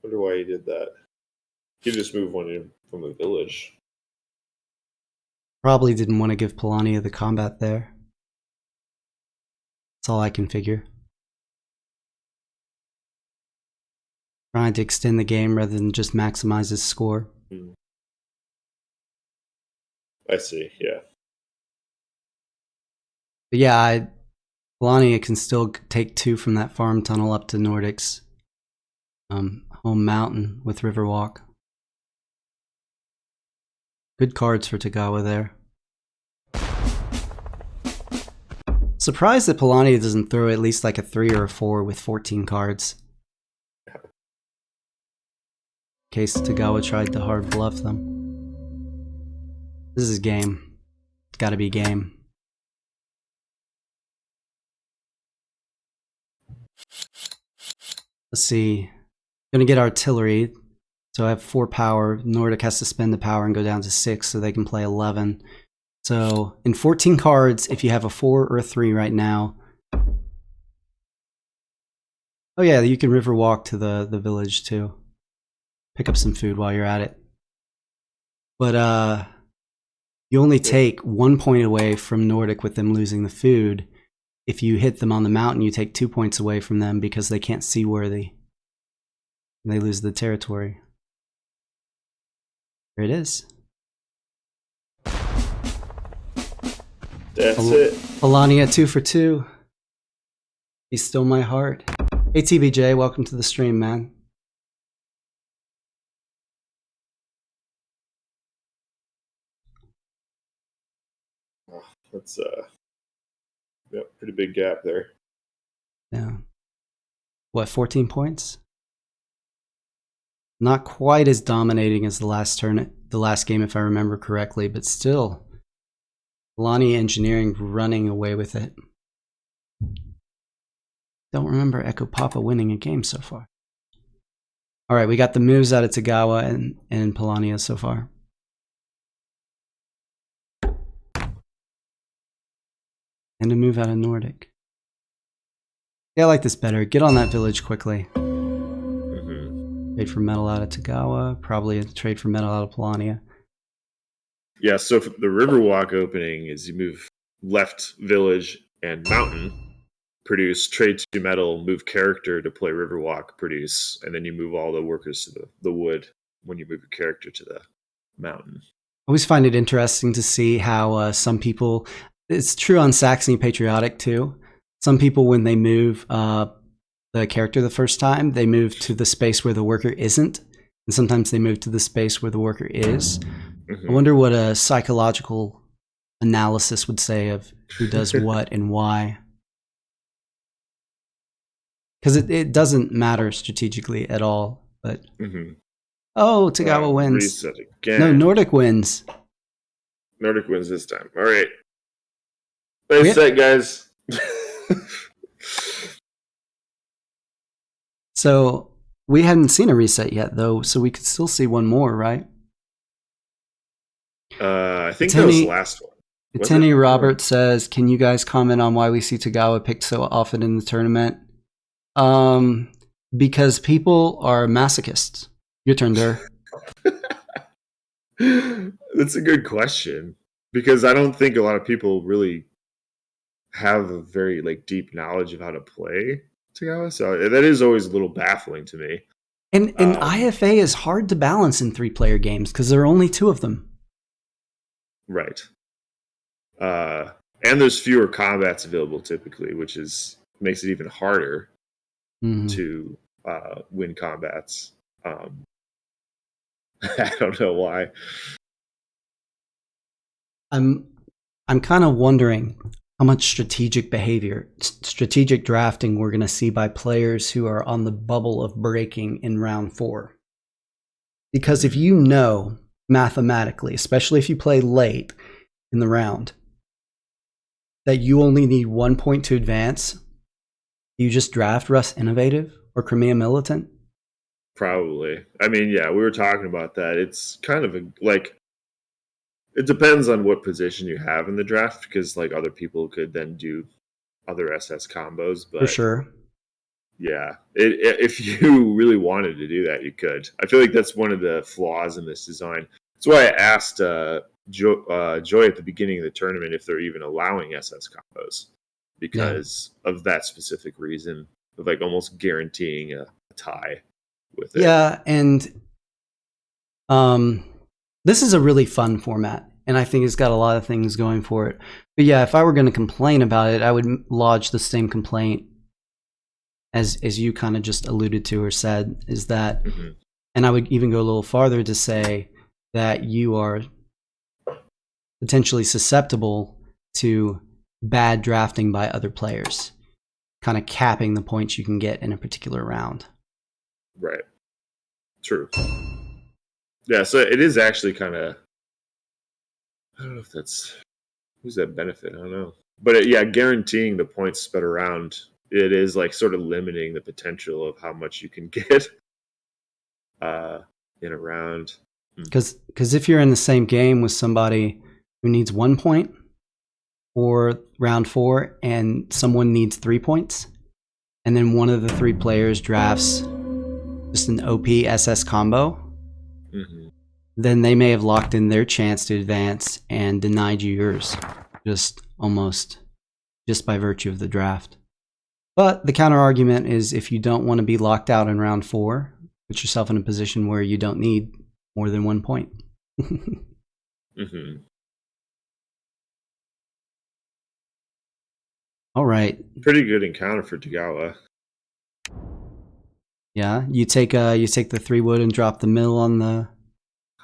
Wonder why he did that. He just moved one in from a village. Probably didn't want to give Polania the combat there. That's all I can figure. Trying to extend the game rather than just maximize his score. I see, yeah. But yeah, Polania can still take 2 from that farm tunnel up to Nordic's home mountain with Riverwalk. Good cards for Tagawa there. Surprised that Polania doesn't throw at least like a 3 or a 4 with 14 cards. In case Tagawa tried to hard bluff them. This is game. It's gotta be game. Let's see. Gonna get artillery. So I have 4 power. Nordic has to spend the power and go down to 6 so they can play 11. So in 14 cards, if you have a 4 or a 3 right now. Oh yeah, you can river walk to the village too. Pick up some food while you're at it. But you only take 1 point away from Nordic with them losing the food. If you hit them on the mountain, you take 2 points away from them because they can't see worthy. And they lose the territory. There it is. That's it. Polania 2 for 2. He's still my heart. Hey TBJ, welcome to the stream, man. Oh, that's yeah, pretty big gap there. Yeah. What, 14 points? Not quite as dominating as the last game, if I remember correctly, but still. Lonnie Engineering running away with it. Don't remember Echo Papa winning a game so far. All right, we got the moves out of Tagawa and Polania so far. And a move out of Nordic. Yeah, I like this better. Get on that village quickly. Trade for metal out of Tagawa. Probably a trade for metal out of Polania. Yeah, so the Riverwalk opening is you move left village and mountain, produce, trade 2 metal, move character to play Riverwalk, produce, and then you move all the workers to the wood when you move your character to the mountain. I always find it interesting to see how some people, it's true on Saxony Patriotic too, some people when they move the character the first time, they move to the space where the worker isn't, and sometimes they move to the space where the worker is. I wonder what a psychological analysis would say of who does what and why. Because it doesn't matter strategically at all. But oh, Tagawa wins. Reset again. No, Nordic wins. Nordic wins this time. All right. Nice set, guys. So we hadn't seen a reset yet, though, so we could still see one more, right? I think that was the last one. Tenny Robert says, can you guys comment on why we see Tagawa picked so often in the tournament? Because people are masochists. Your turn, Dur. That's a good question. Because I don't think a lot of people really have a very deep knowledge of how to play Tagawa. So that is always a little baffling to me. And IFA is hard to balance in 3-player games because there are only 2 of them. Right. And there's fewer combats available typically, which makes it even harder to win combats. I don't know why. I'm kind of wondering how much strategic drafting we're going to see by players who are on the bubble of breaking in round 4. Because if you know mathematically, especially if you play late in the round, that you only need 1 point to advance, you just draft Russ Innovative or Crimea Militant? Probably. I mean, yeah, we were talking about that. It's kind of it depends on what position you have in the draft, because like other people could then do other SS combos. But for sure. Yeah, if you really wanted to do that, you could. I feel like that's one of the flaws in this design. That's why I asked Joy at the beginning of the tournament if they're even allowing SS combos, because of that specific reason of like almost guaranteeing a tie with it. Yeah, and this is a really fun format, and I think it's got a lot of things going for it. But yeah, if I were going to complain about it, I would lodge the same complaint as you kind of just alluded to or said, is that, and I would even go a little farther to say that you are potentially susceptible to bad drafting by other players, kind of capping the points you can get in a particular round. Right. True. Yeah, so it is actually kind of, I don't know if that's, who's that benefit? I don't know. But yeah, guaranteeing the points spread around, it is like sort of limiting the potential of how much you can get in a round. Because if you're in the same game with somebody who needs 1 point for round 4 and someone needs 3 points, and then one of the 3 players drafts just an OP SS combo, then they may have locked in their chance to advance and denied you yours, just by virtue of the draft. But the counter argument is, if you don't want to be locked out in round 4, put yourself in a position where you don't need more than 1 point. All right. Pretty good encounter for Tagawa. Yeah, you take the 3 wood and drop the mill on the.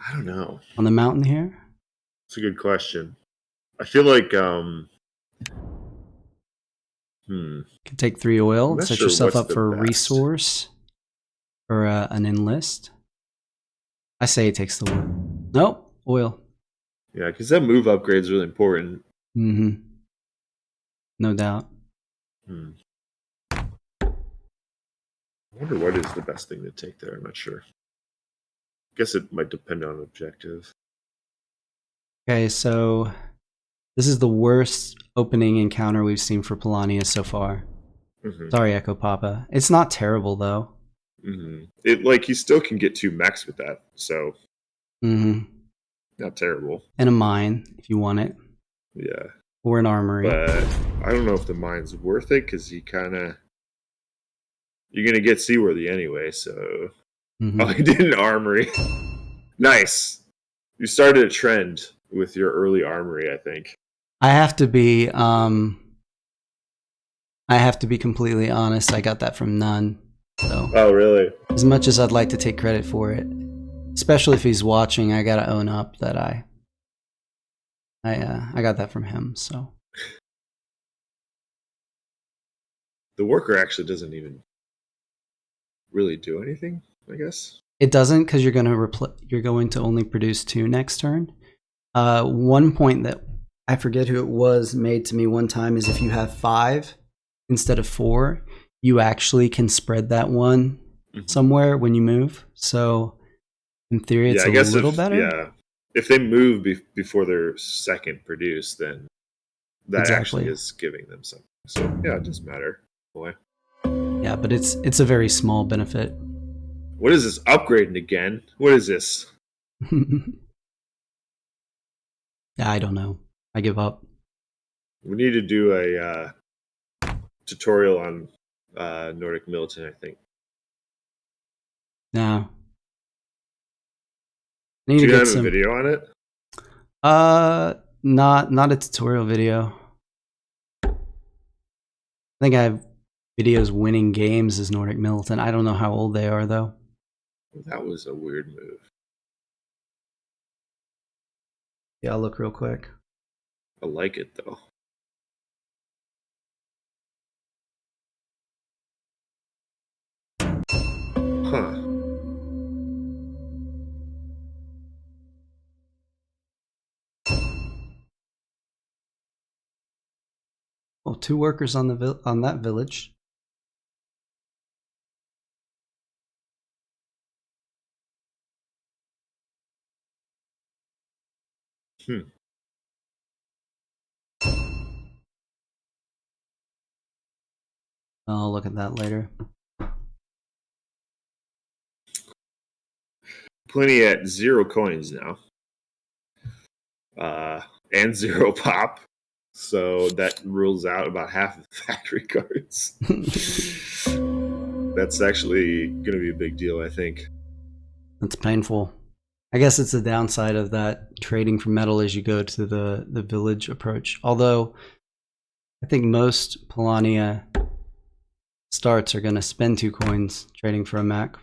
I don't know. On the mountain here. It's a good question. I feel like You can take 3 oil and set yourself up for a resource or an enlist. I say it takes the wood. Nope, oil. Yeah, because that move upgrade is really important. No doubt. I wonder what is the best thing to take there. I'm not sure. I guess it might depend on objective. Okay, so this is the worst opening encounter we've seen for Polania so far. Sorry, Echo Papa. It's not terrible though. It like he still can get 2 mechs with that, so not terrible. And a mine if you want it. Yeah. Or an armory. But I don't know if the mine's worth it, because you're gonna get seaworthy anyway. So oh, he did an armory. Nice. You started a trend with your early armory, I think. I have to be completely honest. I got that from None. So. Oh, really? As much as I'd like to take credit for it, especially if he's watching, I gotta own up that I got that from him. So the worker actually doesn't even really do anything, I guess. It doesn't, because you're going to only produce 2 next turn. 1 point that I forget who it was made to me one time is, if you have 5 instead of 4, you actually can spread that one somewhere when you move. So in theory, it's a little better. Yeah, if they move before their second produce, then that actually is giving them something. So yeah, it doesn't matter. Boy. Yeah, but it's a very small benefit. What is this upgrading again? What is this? Yeah, I don't know. I give up. We need to do a tutorial on Nordic Militant, I think. No. Do you have a video on it? not a tutorial video. I think I have videos winning games as Nordic Militant. I don't know how old they are though. That was a weird move. Yeah, I'll look real quick. I like it though. Huh. Oh, 2 workers on that village. I'll look at that later. Plenty at 0 coins now. And 0 pop. So that rules out about half of the factory cards. That's actually going to be a big deal, I think. That's painful. I guess it's the downside of that trading for metal as you go to the village approach. Although I think most Polania starts are going to spend 2 coins trading for a mech.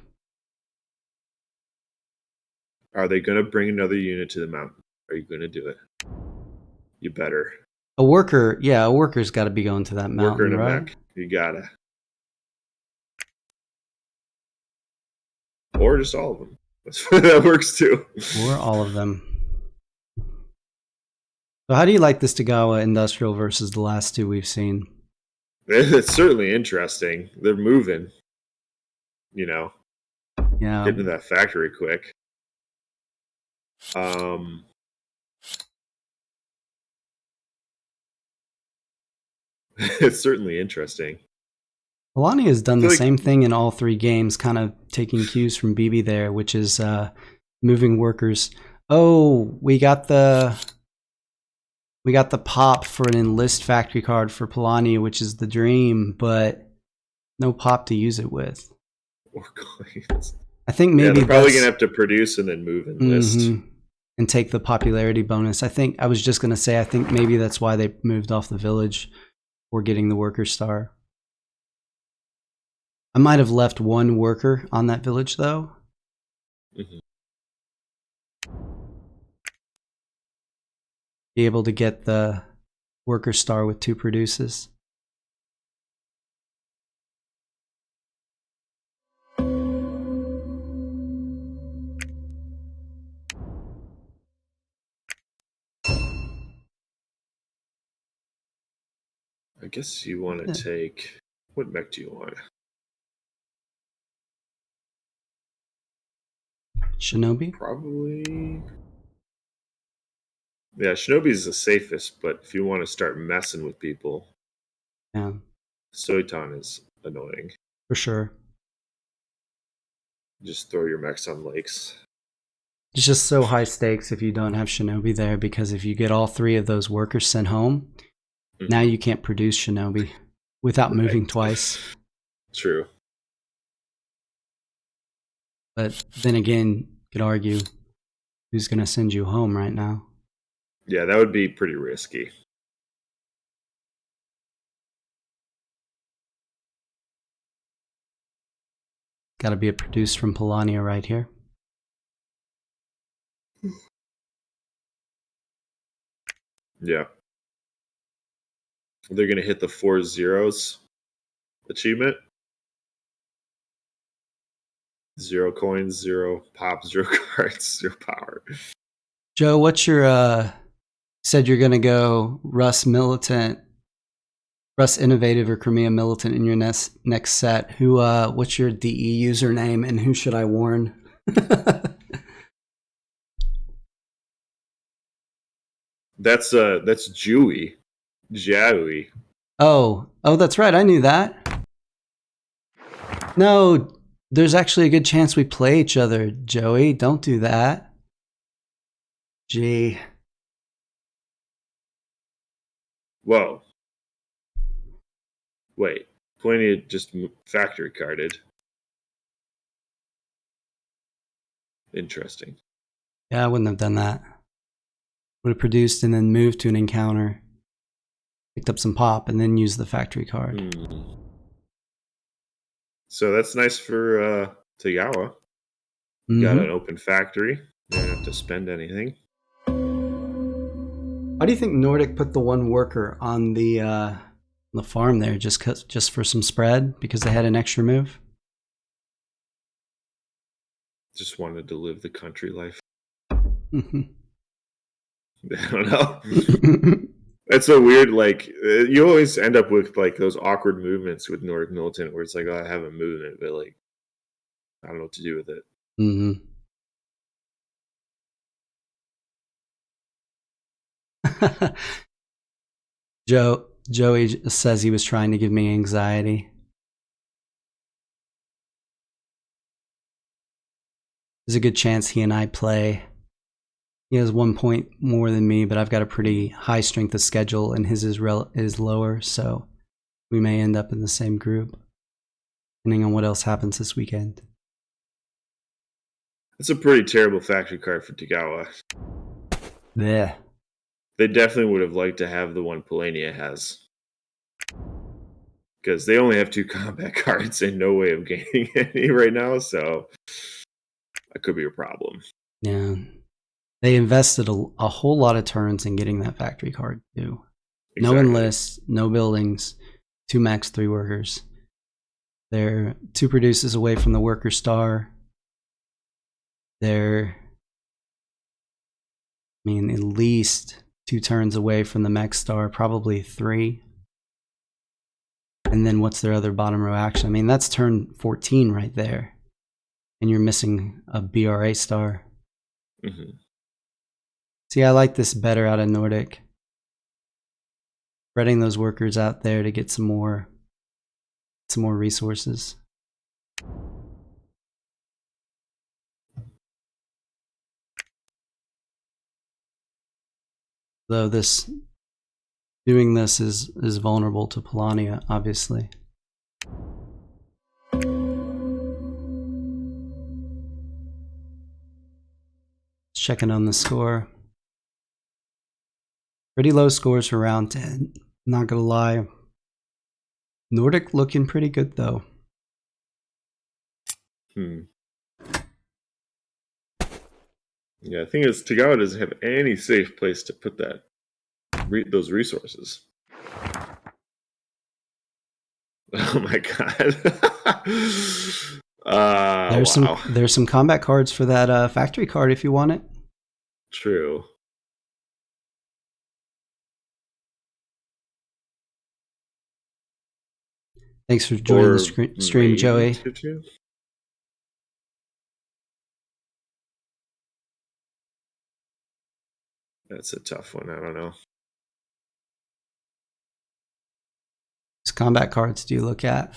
Are they going to bring another unit to the mountain? Are you going to do it? You better. A worker's got to be going to that mountain, Worker and a right? mech. You gotta. Or just all of them. That works too. Or all of them. So how do you like this Tagawa Industrial versus the last 2 we've seen? It's certainly interesting. They're moving. You know. Yeah. Getting to that factory quick. It's certainly interesting. Polania has done the same thing in all 3 games, kind of taking cues from bb there, which is moving workers. Oh, we got the pop for an enlist factory card for Polania, which is the dream, but no pop to use it with. Or coins. I think maybe they're probably gonna have to produce and then move enlist. And take the popularity bonus. I was just gonna say I think maybe that's why they moved off the village for getting the worker star. I might have left 1 worker on that village though. Be able to get the worker star with 2 produces. I guess you want to take... What mech do you want? Shinobi? Probably... Yeah, Shinobi's the safest, but if you want to start messing with people... Yeah. Scythe is annoying. For sure. Just throw your mechs on lakes. It's just so high stakes if you don't have Shinobi there, because if you get all 3 of those workers sent home, now you can't produce Shinobi without moving twice. True. But then again, you could argue, who's going to send you home right now? Yeah, that would be pretty risky. Got to be a produce from Polania right here. Yeah. They're going to hit the 4 zeros achievement. 0 coins, 0 pop, 0 cards, 0 power. Joe, what's your, said you're going to go Russ Militant, Russ Innovative or Crimea Militant in your next set. What's your DE username and who should I warn? That's Jewy. Jowy. Oh, that's right. I knew that. No, there's actually a good chance we play each other, Joey. Don't do that. Gee. Whoa. Wait. Plenty just factory carded. Interesting. Yeah, I wouldn't have done that. Would have produced and then moved to an encounter, picked up some pop, and then used the factory card. So that's nice for Tagawa. Got an open factory. You don't have to spend anything. Why do you think Nordic put the one worker on the farm there, just for some spread, because they had an extra move? Just wanted to live the country life. I don't know. That's so weird. Like, you always end up with like those awkward movements with Nordic Militant, where it's like, oh, I have a movement, but like, I don't know what to do with it. Joey says he was trying to give me anxiety. There's a good chance he and I play. He has 1 point more than me, but I've got a pretty high strength of schedule, and his is lower, so we may end up in the same group, depending on what else happens this weekend. That's a pretty terrible factory card for Tagawa. Yeah. They definitely would have liked to have the one Polania has. Because they only have 2 combat cards and no way of gaining any right now, so that could be a problem. Yeah. They invested a whole lot of turns in getting that factory card, too. Exactly. No enlists, no buildings, 2 max 3 workers. They're 2 produces away from the worker star. They're, at least 2 turns away from the mech star, probably 3. And then what's their other bottom row action? That's turn 14 right there. And you're missing a BRA star. See, I like this better out of Nordic. Spreading those workers out there to get some more resources. Though doing this is vulnerable to Polania, obviously. Checking on the score. Pretty low scores for round 10. Not gonna lie. Nordic looking pretty good though. Yeah, the thing is, Tagawa doesn't have any safe place to put those resources. Oh my god. There's some combat cards for that factory card if you want it. True. Thanks for joining the stream, Joey. That's a tough one. I don't know. Which combat cards do you look at?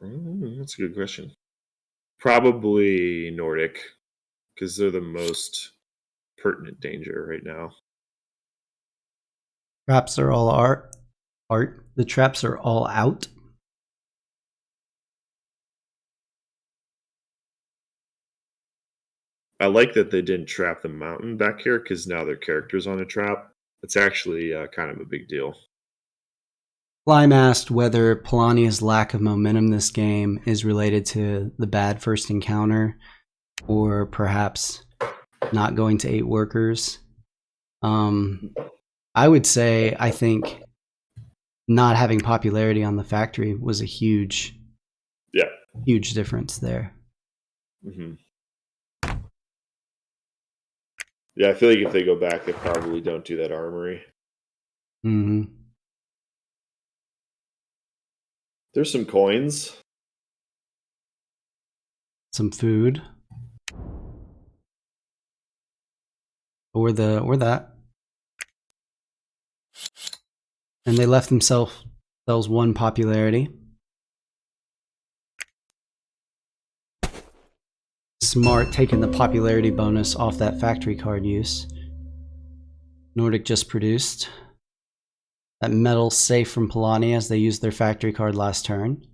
That's a good question. Probably Nordic, because they're the most pertinent danger right now. Traps are all art. The traps are all out. I like that they didn't trap the mountain back here, because now their character's on a trap. It's actually kind of a big deal. Lime asked whether Polania's lack of momentum this game is related to the bad first encounter, or perhaps not going to 8 workers. I would say I think not having popularity on the factory was a huge difference there. Yeah, I feel like if they go back, they probably don't do that armory. There's some coins. Some food. Or that. And they left themselves 1 popularity. Smart, taking the popularity bonus off that factory card use. Nordic just produced that metal safe from Polania as they used their factory card last turn.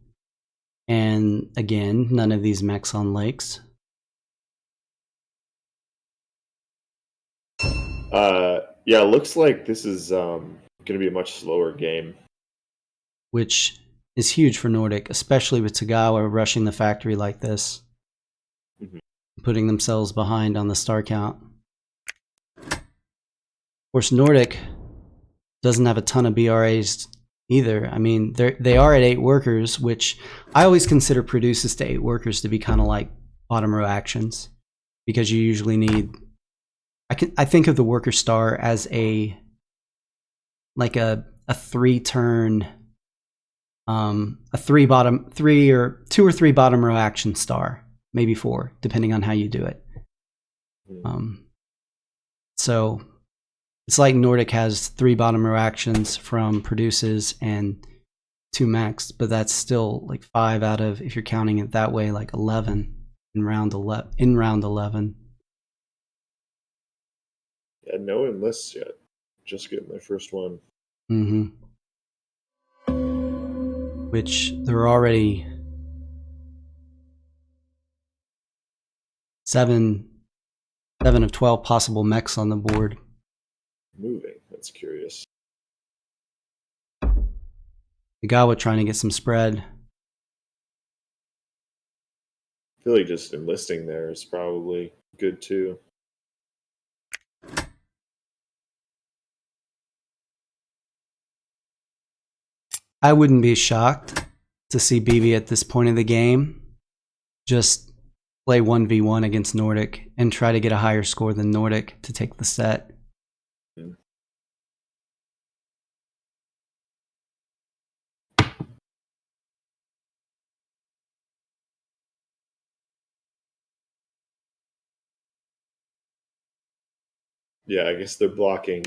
And again, none of these mechs on lakes. Yeah, it looks like this is going to be a much slower game. Which is huge for Nordic, especially with Tagawa rushing the factory like this, putting themselves behind on the star count. Of course, Nordic doesn't have a ton of BRAs either. I mean, they are at 8 workers, which I always consider produces to 8 workers to be kind of like bottom row actions, because you usually need. I think of the worker star as a 3-turn. A 3 or 2 or 3 bottom row action star, maybe 4, depending on how you do it. So it's like Nordic has 3 bottom row actions from produces and 2 max, but that's still like 5 out of, if you're counting it that way, like 11 in round 11. Yeah, no enlists yet. Just getting my first one. Which there are already 7 of 12 possible mechs on the board. Moving, that's curious. Igawa trying to get some spread. I feel like just enlisting there is probably good too. I wouldn't be shocked to see bb at this point of the game just play 1v1 against Nordic and try to get a higher score than Nordic to take the set. Yeah, I guess they're blocking.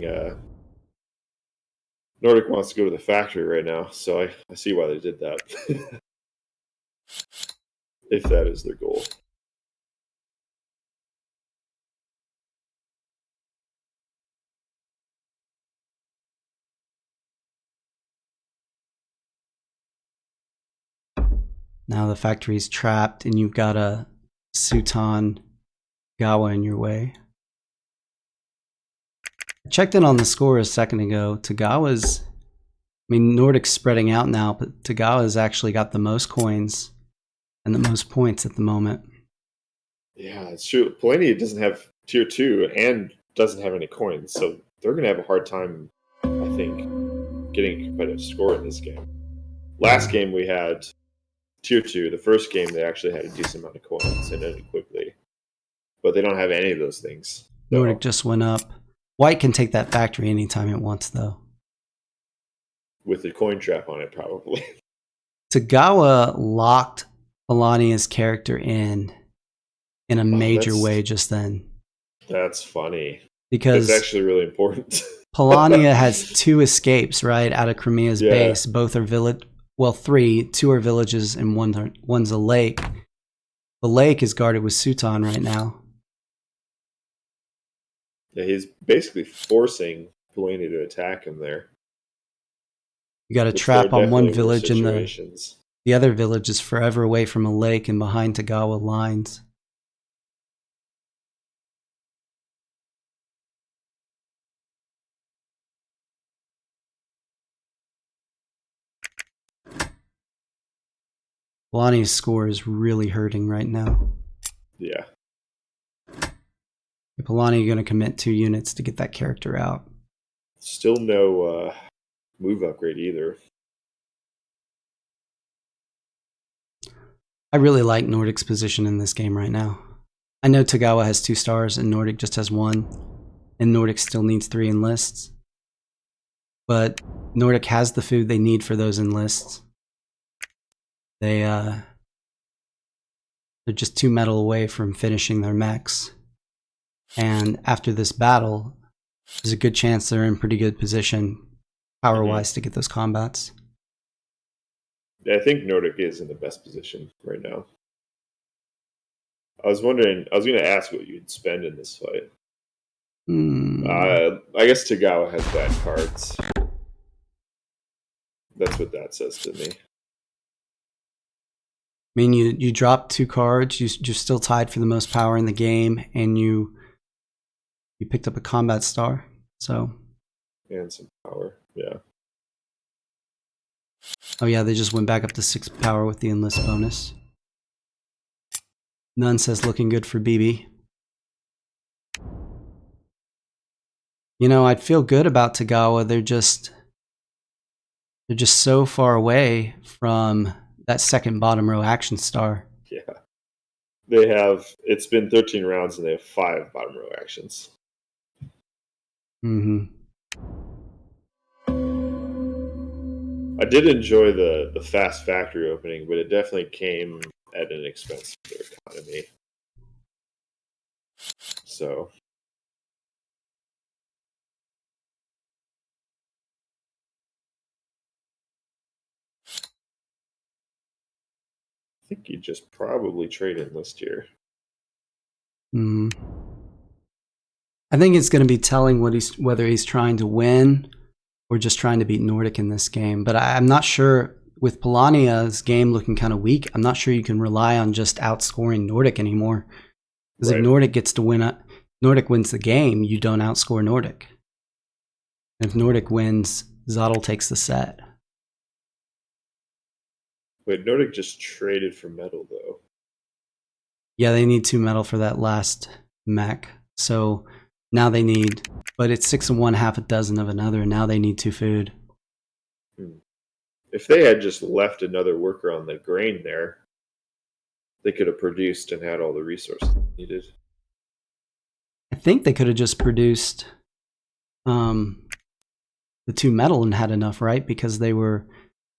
Nordic wants to go to the factory right now, so I see why they did that. If that is their goal. Now the factory's trapped and you've got a Sutan Gawa in your way. I checked in on the score a second ago. Tagawa's, Nordic's spreading out now, but Tagawa's actually got the most coins and the most points at the moment. Yeah, it's true. Polania doesn't have tier 2 and doesn't have any coins, so they're going to have a hard time, I think, getting a competitive score in this game. Last game we had tier 2. The first game they actually had a decent amount of coins and ended quickly. But they don't have any of those things. So. Nordic just went up. White can take that factory anytime it wants, though. With the coin trap on it, probably. Tagawa locked Polania's character in a major way just then. That's funny. Because that's actually really important. Polania has 2 escapes, right, out of Crimea's base. Both are village. Well, 3. 2 are villages and one's a lake. The lake is guarded with Sutan right now. Yeah, he's basically forcing Polania to attack him there. You got a trap on one village and the other village is forever away from a lake and behind Tagawa lines. Polania's score is really hurting right now. Yeah. Polania going to commit 2 units to get that character out. Still no move upgrade either. I really like Nordic's position in this game right now. I know Tagawa has 2 stars and Nordic just has 1. And Nordic still needs 3 enlists. But Nordic has the food they need for those enlists. They're just 2 metal away from finishing their mechs. And after this battle, there's a good chance they're in pretty good position power-wise to get those combats. Yeah, I think Nordic is in the best position right now. I was going to ask what you'd spend in this fight. I guess Tagawa has bad cards. That's what that says to me. You drop 2 cards, you're still tied for the most power in the game, and you You picked up a combat star, so. And some power, yeah. Oh yeah, they just went back up to 6 power with the enlist bonus. None says looking good for bb. You know, I'd feel good about Tagawa. They're just so far away from that second bottom row action star. Yeah. They have, it's been 13 rounds and they have 5 bottom row actions. Mm-hmm. I did enjoy the fast factory opening, but it definitely came at an expense to their economy. So I think you just probably trade enlist here. I think it's going to be telling whether he's trying to win or just trying to beat Nordic in this game. But I'm not sure, with Polania's game looking kind of weak, I'm not sure you can rely on just outscoring Nordic anymore. Because if Nordic gets to win, Nordic wins the game, you don't outscore Nordic. And if Nordic wins, Zottel takes the set. Wait, Nordic just traded for metal, though. Yeah, they need 2 metal for that last mech. So now they need, but it's 6 of one, half a dozen of another. Now they need 2 food. If they had just left another worker on the grain there, they could have produced and had all the resources needed. I think they could have just produced the 2 metal and had enough, right? Because they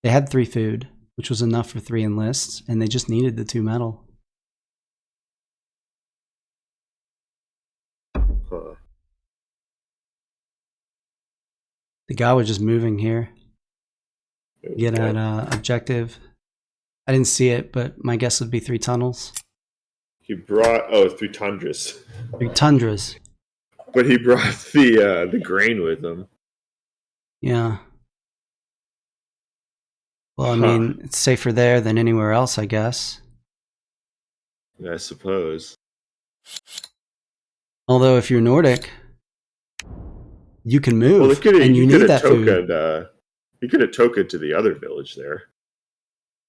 had 3 food, which was enough for 3 enlists, and they just needed the 2 metal. Huh. The guy was just moving here. Get at objective. I didn't see it, but my guess would be 3 tunnels. He brought 3 tundras. 3 tundras. But he brought the grain with him. Yeah. Well, I mean, it's safer there than anywhere else, I guess. I suppose. Although if you're Nordic, you can move, well, and you need that food. You could have tokened to the other village there.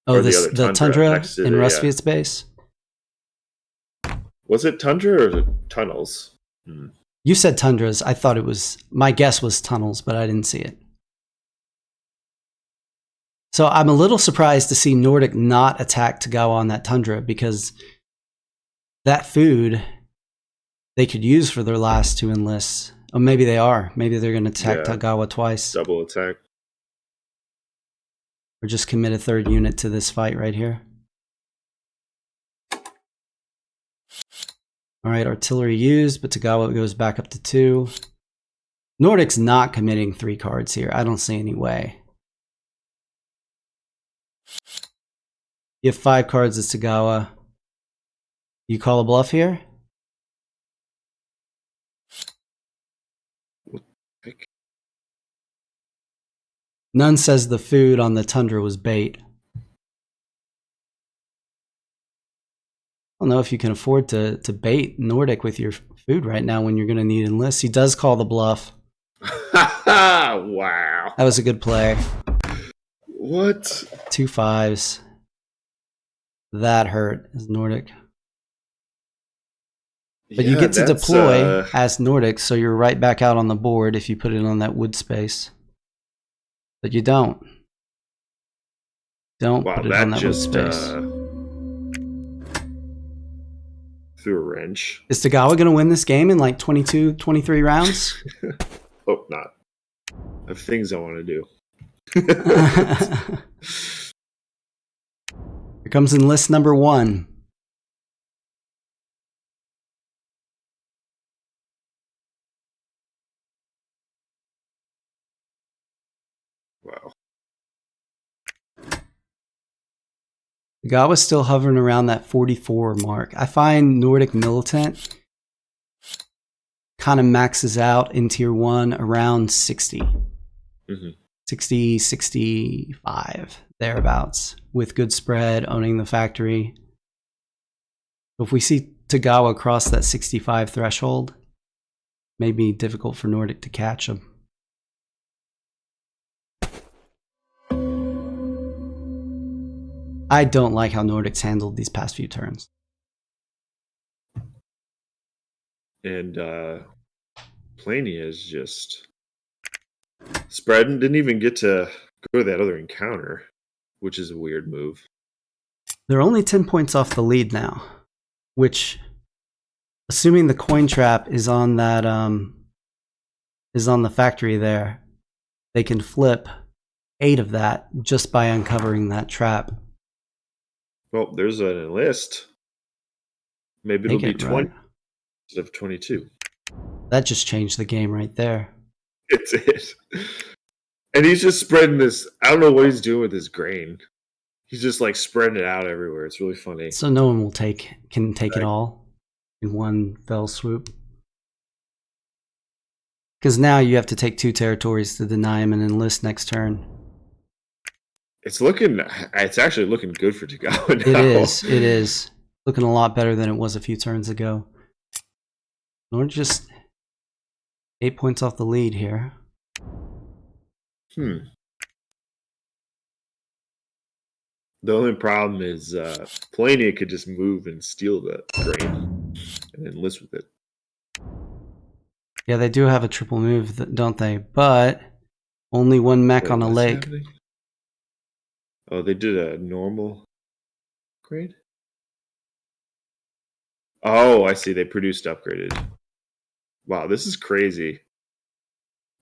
Oh, the tundra in Rustviet's base? Was it tundra or was it tunnels? You said tundras. I thought it was, my guess was tunnels, but I didn't see it. So I'm a little surprised to see Nordic not attack Tagawa on that tundra, because that food they could use for their last 2 enlists. Oh, maybe they are. Maybe they're going to attack Tagawa twice. Double attack. Or just commit a 3rd unit to this fight right here. Alright, artillery used, but Tagawa goes back up to 2. Nordic's not committing 3 cards here. I don't see any way. You have 5 cards as Tagawa. You call a bluff here? None says the food on the tundra was bait. I don't know if you can afford to bait Nordic with your food right now when you're going to need enlists. He does call the bluff. Wow. That was a good play. What? 2 5s. That hurt as Nordic. But you get to deploy as Nordic, so you're right back out on the board if you put it on that wood space. But you don't. Don't put it on that wood space. Threw a wrench. Is Tagawa going to win this game in like 22, 23 rounds? Hope not. I have things I want to do. Here comes enlist number 1. Wow. Tagawa's still hovering around that 44 mark. I find Nordic Militant kind of maxes out in tier 1 around 60. 60, 65, thereabouts, with good spread, owning the factory. So if we see Tagawa cross that 65 threshold, may be difficult for Nordic to catch him. I don't like how Nordic's handled these past few turns. And Plania is just spreading. Didn't even get to go to that other encounter, which is a weird move. They're only 10 points off the lead now, which, assuming the coin trap is on that is on the factory there, they can flip 8 of that just by uncovering that trap. Well, there's an enlist. Maybe it'll be 20 instead of 22. That just changed the game right there. It's it. And he's just spreading this. I don't know what he's doing with his grain. He's just like spreading it out everywhere. It's really funny. So no one can take it all in one fell swoop. Because now you have to take 2 territories to deny him an enlist next turn. It's actually looking good for Tagawa now. It is. Looking a lot better than it was a few turns ago. We're just 8 points off the lead here. The only problem is Plania could just move and steal the grain and enlist with it. Yeah, they do have a triple move, don't they? But only 1 mech on a lake. Happening? Oh, they did a normal grade? Oh, I see. They produced upgraded. Wow, this is crazy.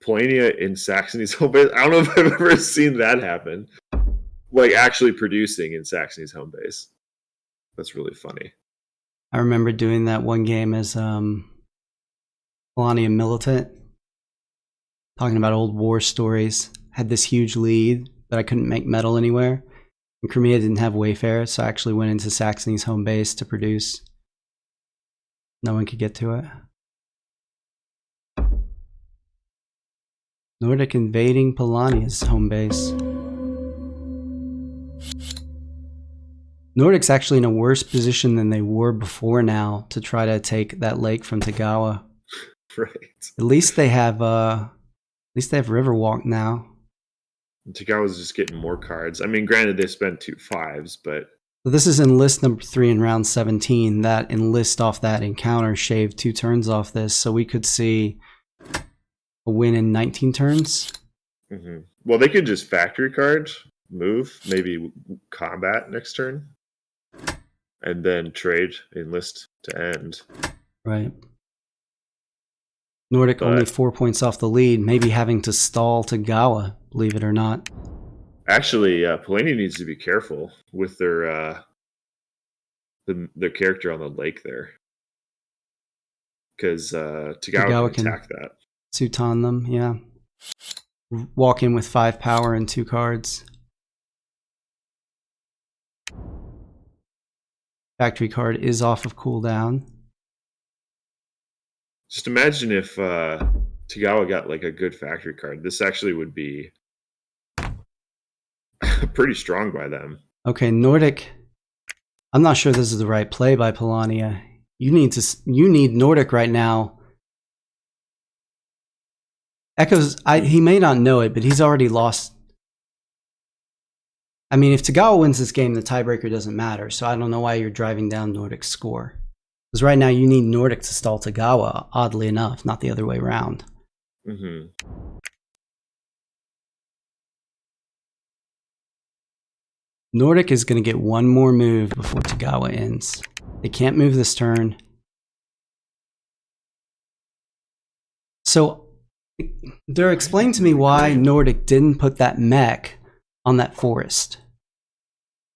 Plania in Saxony's home base. I don't know if I've ever seen that happen. Like actually producing in Saxony's home base. That's really funny. I remember doing that one game as Polania Militant. Talking about old war stories. Had this huge lead, but I couldn't make metal anywhere. And Crimea didn't have Wayfarer, so I actually went into Saxony's home base to produce. No one could get to it. Nordic invading Polania's home base. Nordic's actually in a worse position than they were before now to try to take that lake from Tagawa. Right. At least they have Riverwalk now. Tagawa's just getting more cards. I mean, granted they spent 2 5s, but This is enlist number 3 in round 17. That enlist off that encounter shaved 2 turns off this, so we could see a win in 19 turns. Well, they could just factory card, move, maybe combat next turn, and then trade enlist to end. Right. Nordic only 4 points off the lead, maybe having to stall Tagawa, believe it or not. Actually, Polania needs to be careful with their character on the lake there, because Tagawa can attack that. Suton them, yeah. Walk in with 5 power and 2 cards. Factory card is off of cooldown. Just imagine if Tagawa got like a good factory card. This actually would be pretty strong by them. Okay, Nordic. I'm not sure this is the right play by Polania. You need Nordic right now. Echoes, he may not know it, but he's already lost. I mean, if Tagawa wins this game, the tiebreaker doesn't matter. So I don't know why you're driving down Nordic's score. Because right now you need Nordic to stall Tagawa, oddly enough, not the other way around. Nordic is going to get 1 more move before Tagawa ends. They can't move this turn. So they're explaining to me why Nordic didn't put that mech on that forest.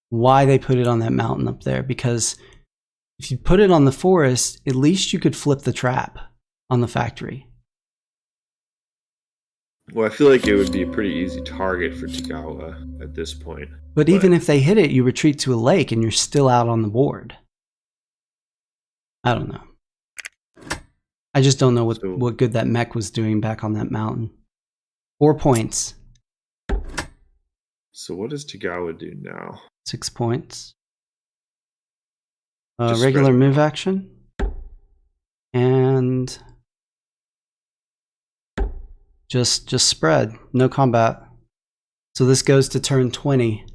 Why they put it on that mountain up there. Because if you put it on the forest, at least you could flip the trap on the factory. Well, I feel like it would be a pretty easy target for Tagawa at this point. But even if they hit it, you retreat to a lake and you're still out on the board. I don't know. I just don't know what good that mech was doing back on that mountain. 4 points. So what does Tagawa do now? 6 points. Regular move action. And Just spread. No combat. So this goes to turn 20.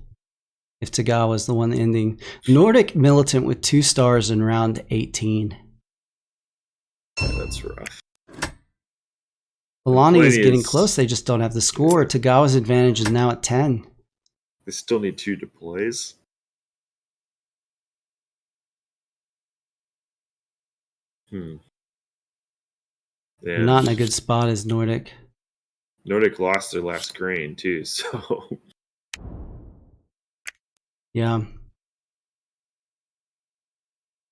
If Tagawa is the one ending. Nordic Militant with 2 stars in round 18. Yeah, that's rough. Alani is getting close. They just don't have the score. Tagawa's advantage is now at 10. They still need 2 deploys. They're not in a good spot as Nordic. Nordic lost their last grain too, so yeah.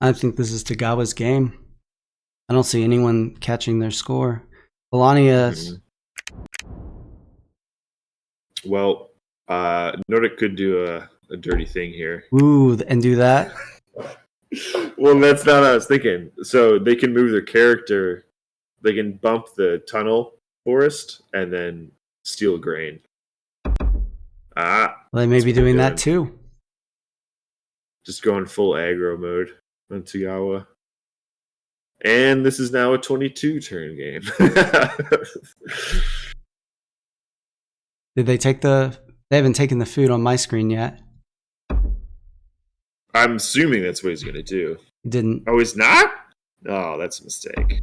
I think this is Tagawa's game. I don't see anyone catching their score. Alania. Well, Nordic could do a dirty thing here. Ooh, and do that? Well, that's not what I was thinking. So they can move their character. They can bump the tunnel forest and then steal grain. Well, they may be doing that too. Just going full aggro mode on Tagawa. And this is now a 22 turn game. Did they take They haven't taken the food on my screen yet. I'm assuming that's what he's going to do. He didn't. Oh, he's not? Oh, that's a mistake.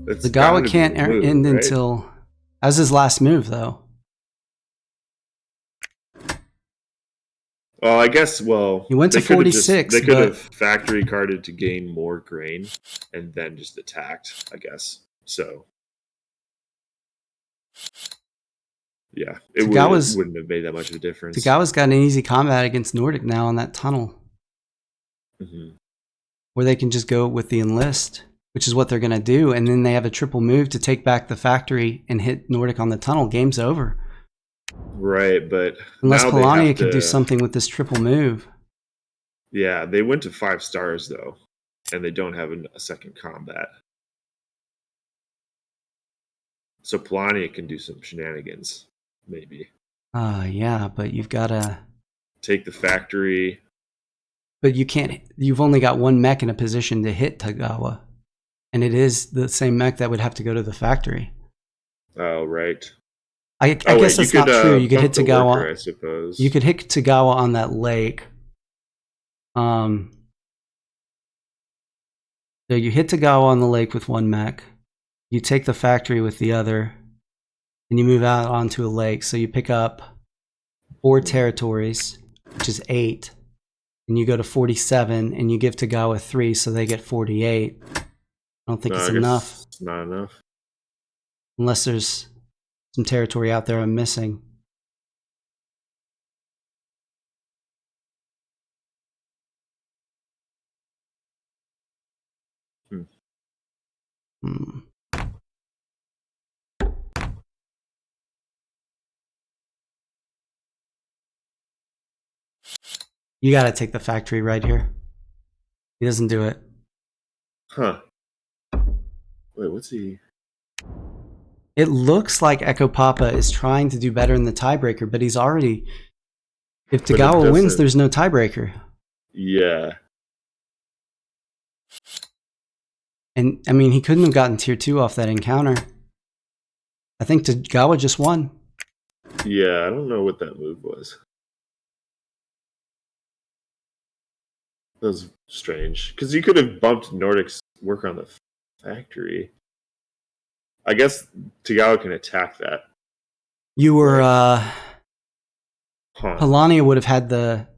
Tagawa can't end right? Until... As his last move, though. Well, I guess, he went to 46. They could have factory carded to gain more grain and then just attacked, I guess. So, yeah, it wouldn't have made that much of a difference. Tagawa's got an easy combat against Nordic now on that tunnel. Where they can just go with the enlist, which is what they're going to do. And then they have a triple move to take back the factory and hit Nordic on the tunnel. Game's over. Right, but unless Polania could do something with this triple move. Yeah, they went to 5 stars though, and they don't have a second combat. So Polania can do some shenanigans, maybe. Yeah, but you've got to take the factory. But you can't. You've only got 1 mech in a position to hit Tagawa, and it is the same mech that would have to go to the factory. Oh, right. I guess that's not true. You could hit Tagawa. Worker, I suppose. You could hit Tagawa on that lake. So you hit Tagawa on the lake with 1 mech. You take the factory with the other, and you move out onto a lake. So you pick up 4 territories, which is 8, and you go to 47, and you give Tagawa 3, so they get 48. I don't think it's enough. It's not enough. Unless there's some territory out there I'm missing. You got to take the factory right here. He doesn't do it. Huh. Wait, what's he... It looks like Echo Papa is trying to do better in the tiebreaker, but he's already... If Tagawa wins, there's no tiebreaker. Yeah. And, I mean, he couldn't have gotten tier 2 off that encounter. I think Tagawa just won. Yeah, I don't know what that move was. That was strange. Because you could have bumped Nordic's work on the factory. I guess Tagawa can attack that. You were... Polania would have had the...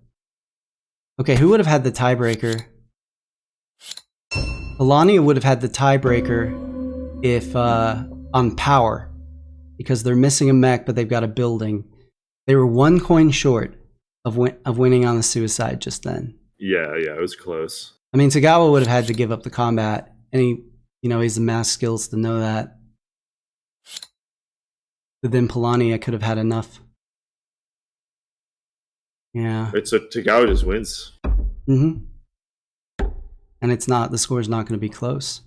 Okay, who would have had the tiebreaker? Polania would have had the tiebreaker if... on power. Because they're missing a mech, but they've got a building. They were 1 coin short of winning on the suicide just then. Yeah, it was close. I mean, Tagawa would have had to give up the combat. And he's the mass skills to know that. But then Polania could have had enough. Yeah. Right, so Tagawa just wins. And the score's not going to be close.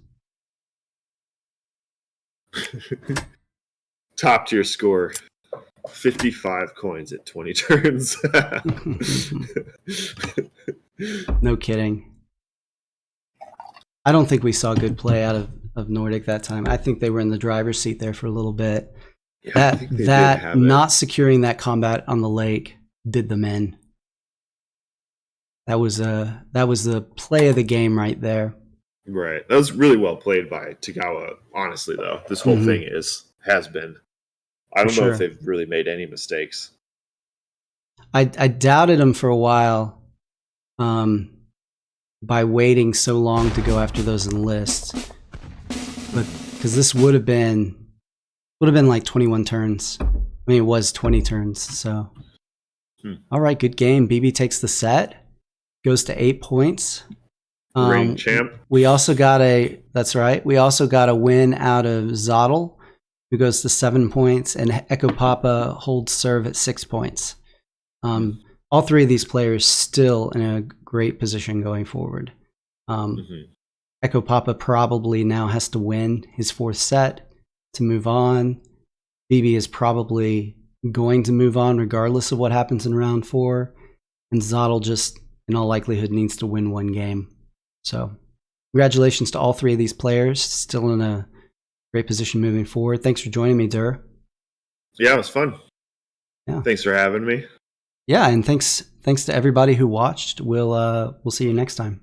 Top tier score. 55 coins at 20 turns. No kidding. I don't think we saw good play out of of Nordic that time. I think they were in the driver's seat there for a little bit. Yeah, I think they did have it. Not securing that combat on the lake did them in. That was the play of the game right there. Right. That was really well played by Tagawa, honestly, though. This whole thing has been. I don't know if they've really made any mistakes. I doubted them for a while by waiting so long to go after those enlists. But because this would have been like 21 turns. I mean, it was 20 turns, so. All right, good game. BB takes the set, goes to 8 points. Reigning champ. We also got We also got a win out of Zottel, who goes to 7 points, and Echo Papa holds serve at 6 points. All three of these players still in a great position going forward. Echo Papa probably now has to win his 4th set to move on. BB is probably going to move on regardless of what happens in round 4. And Zottel just, in all likelihood, needs to win 1 game. So congratulations to all 3 of these players, still in a great position moving forward. Thanks for joining me, Dur. Yeah, it was fun. Yeah. Thanks for having me. Yeah, and thanks to everybody who watched. We'll see you next time.